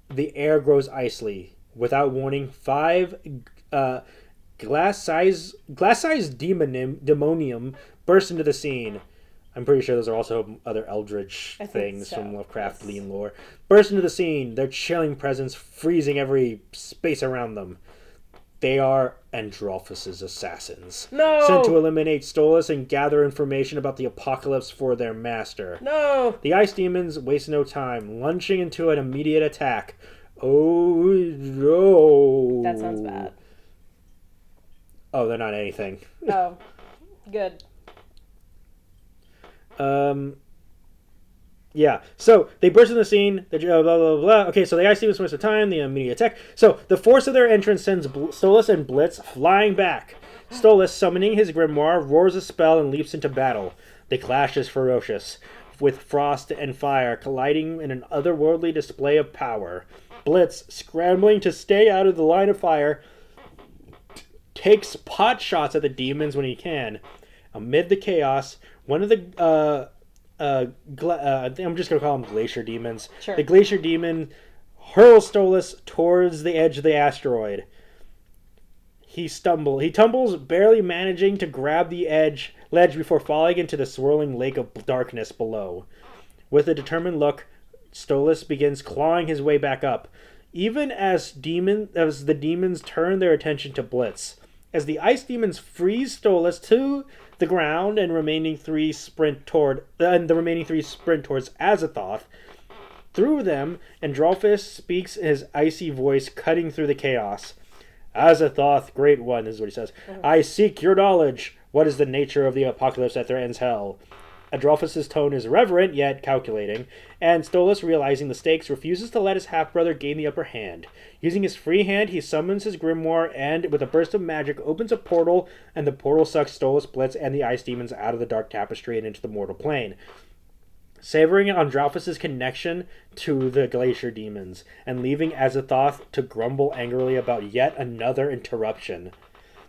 the air grows icy. Without warning, 5 glass-sized demonium burst into the scene. I'm pretty sure those are also other eldritch things from Lovecraftian lore. Burst into the scene, their chilling presence freezing every space around them. They are Androphus's assassins. No! Sent to eliminate Stolas and gather information about the apocalypse for their master. No! The ice demons waste no time, launching into an immediate attack. Oh, no. That sounds bad. Oh, they're not anything. Oh, good. Yeah. So they burst in the scene. The blah blah blah. Okay, so the ice demons waste their time. The immediate attack. So the force of their entrance sends Stolas and Blitz flying back. Stolas, summoning his grimoire, roars a spell and leaps into battle. The clash is ferocious, with frost and fire colliding in an otherworldly display of power. Blitz, scrambling to stay out of the line of fire, takes pot shots at the demons when he can. Amid the chaos, one of the I'm just gonna call them glacier demons. Sure. The glacier demon hurls Stolas towards the edge of the asteroid. He tumbles, barely managing to grab the ledge before falling into the swirling lake of darkness below. With a determined look, Stolas begins clawing his way back up, even as the demons turn their attention to Blitz. As the ice demons freeze Stolas to the ground and the remaining three sprint towards Azathoth. Through them, Androphus speaks his icy voice cutting through the chaos. Azathoth, great one, is what he says. I seek your knowledge. What is the nature of the apocalypse that threatens hell? Androphus' tone is reverent, yet calculating, and Stolas, realizing the stakes, refuses to let his half-brother gain the upper hand. Using his free hand, he summons his grimoire, and with a burst of magic, opens a portal, and the portal sucks Stolas, Blitz, and the ice demons out of the dark tapestry and into the mortal plane. Savoring Androphus' connection to the glacier demons, and leaving Azathoth to grumble angrily about yet another interruption.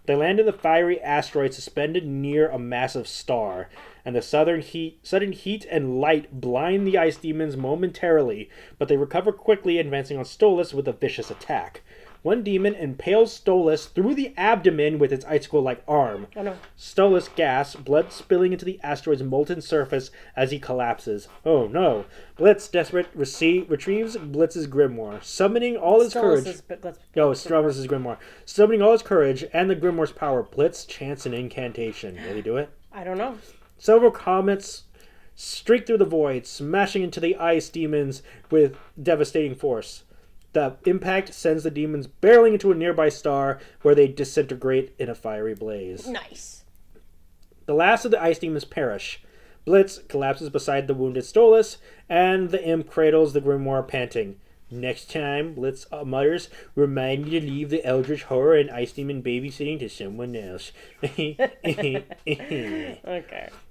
They land in the fiery asteroid suspended near a massive star, and the sudden heat and light blind the ice demons momentarily, but they recover quickly, advancing on Stolas with a vicious attack. One demon impales Stolas through the abdomen with its icicle-like arm. Oh no. Stolas gasps, blood spilling into the asteroid's molten surface as he collapses. Oh no. Blitz, desperate, retrieves Blitz's grimoire, summoning all his courage. Stolas' grimoire. Summoning all his courage and the grimoire's power, Blitz chants an incantation. Will he do it? I don't know. Several comets streak through the void, smashing into the ice demons with devastating force. The impact sends the demons barreling into a nearby star, where they disintegrate in a fiery blaze. Nice. The last of the ice demons perish. Blitz collapses beside the wounded Stolas, and the imp cradles the grimoire, panting. Next time, Blitz mutters, remind me to leave the eldritch horror and ice demon babysitting to someone else. Okay.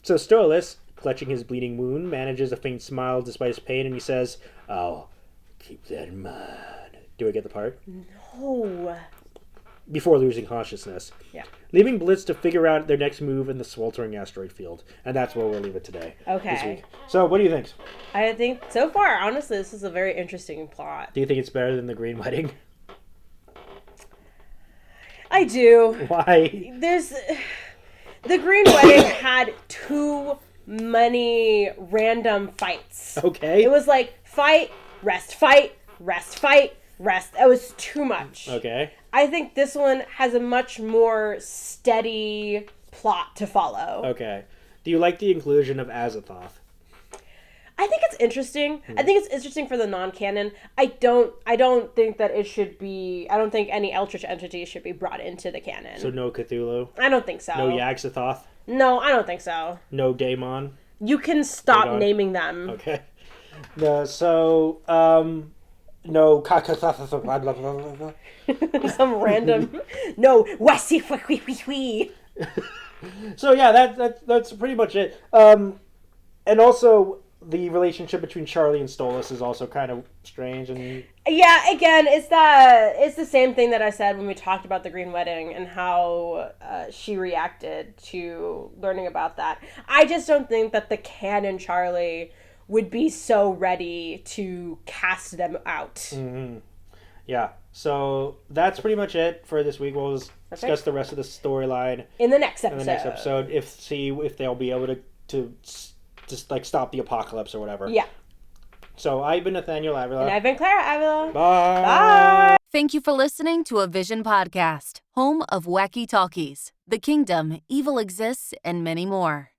So Stolas, clutching his bleeding wound, manages a faint smile despite his pain, and he says, "Oh, keep that in mind." Do I get the part? No. Before losing consciousness. Yeah. Leaving Blitz to figure out their next move in the sweltering asteroid field. And that's where we'll leave it today. Okay. This week. So, what do you think? I think, so far, honestly, this is a very interesting plot. Do you think it's better than the Green Wedding? I do. Why? The Green Wedding had too many random fights. Okay. It was like, fight, rest, fight, rest, fight, rest. It was too much. Okay. I think this one has a much more steady plot to follow. Okay. Do you like the inclusion of Azathoth? I think it's interesting. I think it's interesting for the non-canon. I don't think that it should be. I don't think any Eldritch entity should be brought into the canon. So no Cthulhu? I don't think so. No Yog-Sothoth? No, I don't think so. No Daemon? You can stop naming them. Okay. No, so, no Some random. No, wasi. So yeah, that's pretty much it. And also the relationship between Charlie and Stolas is also kind of strange. And yeah, again, it's the same thing that I said when we talked about the Green Wedding and how she reacted to learning about that. I just don't think that the canon Charlie would be so ready to cast them out. Mm-hmm. Yeah, so that's pretty much it for this week. We'll discuss the rest of the storyline in the next episode. See if they'll be able to just like stop the apocalypse or whatever. Yeah. So I've been Nathaniel Avila. And I've been Clara Avila. Bye. Bye. Thank you for listening to A Vision Podcast, home of Wacky Talkies, The Kingdom, Evil Exists, and many more.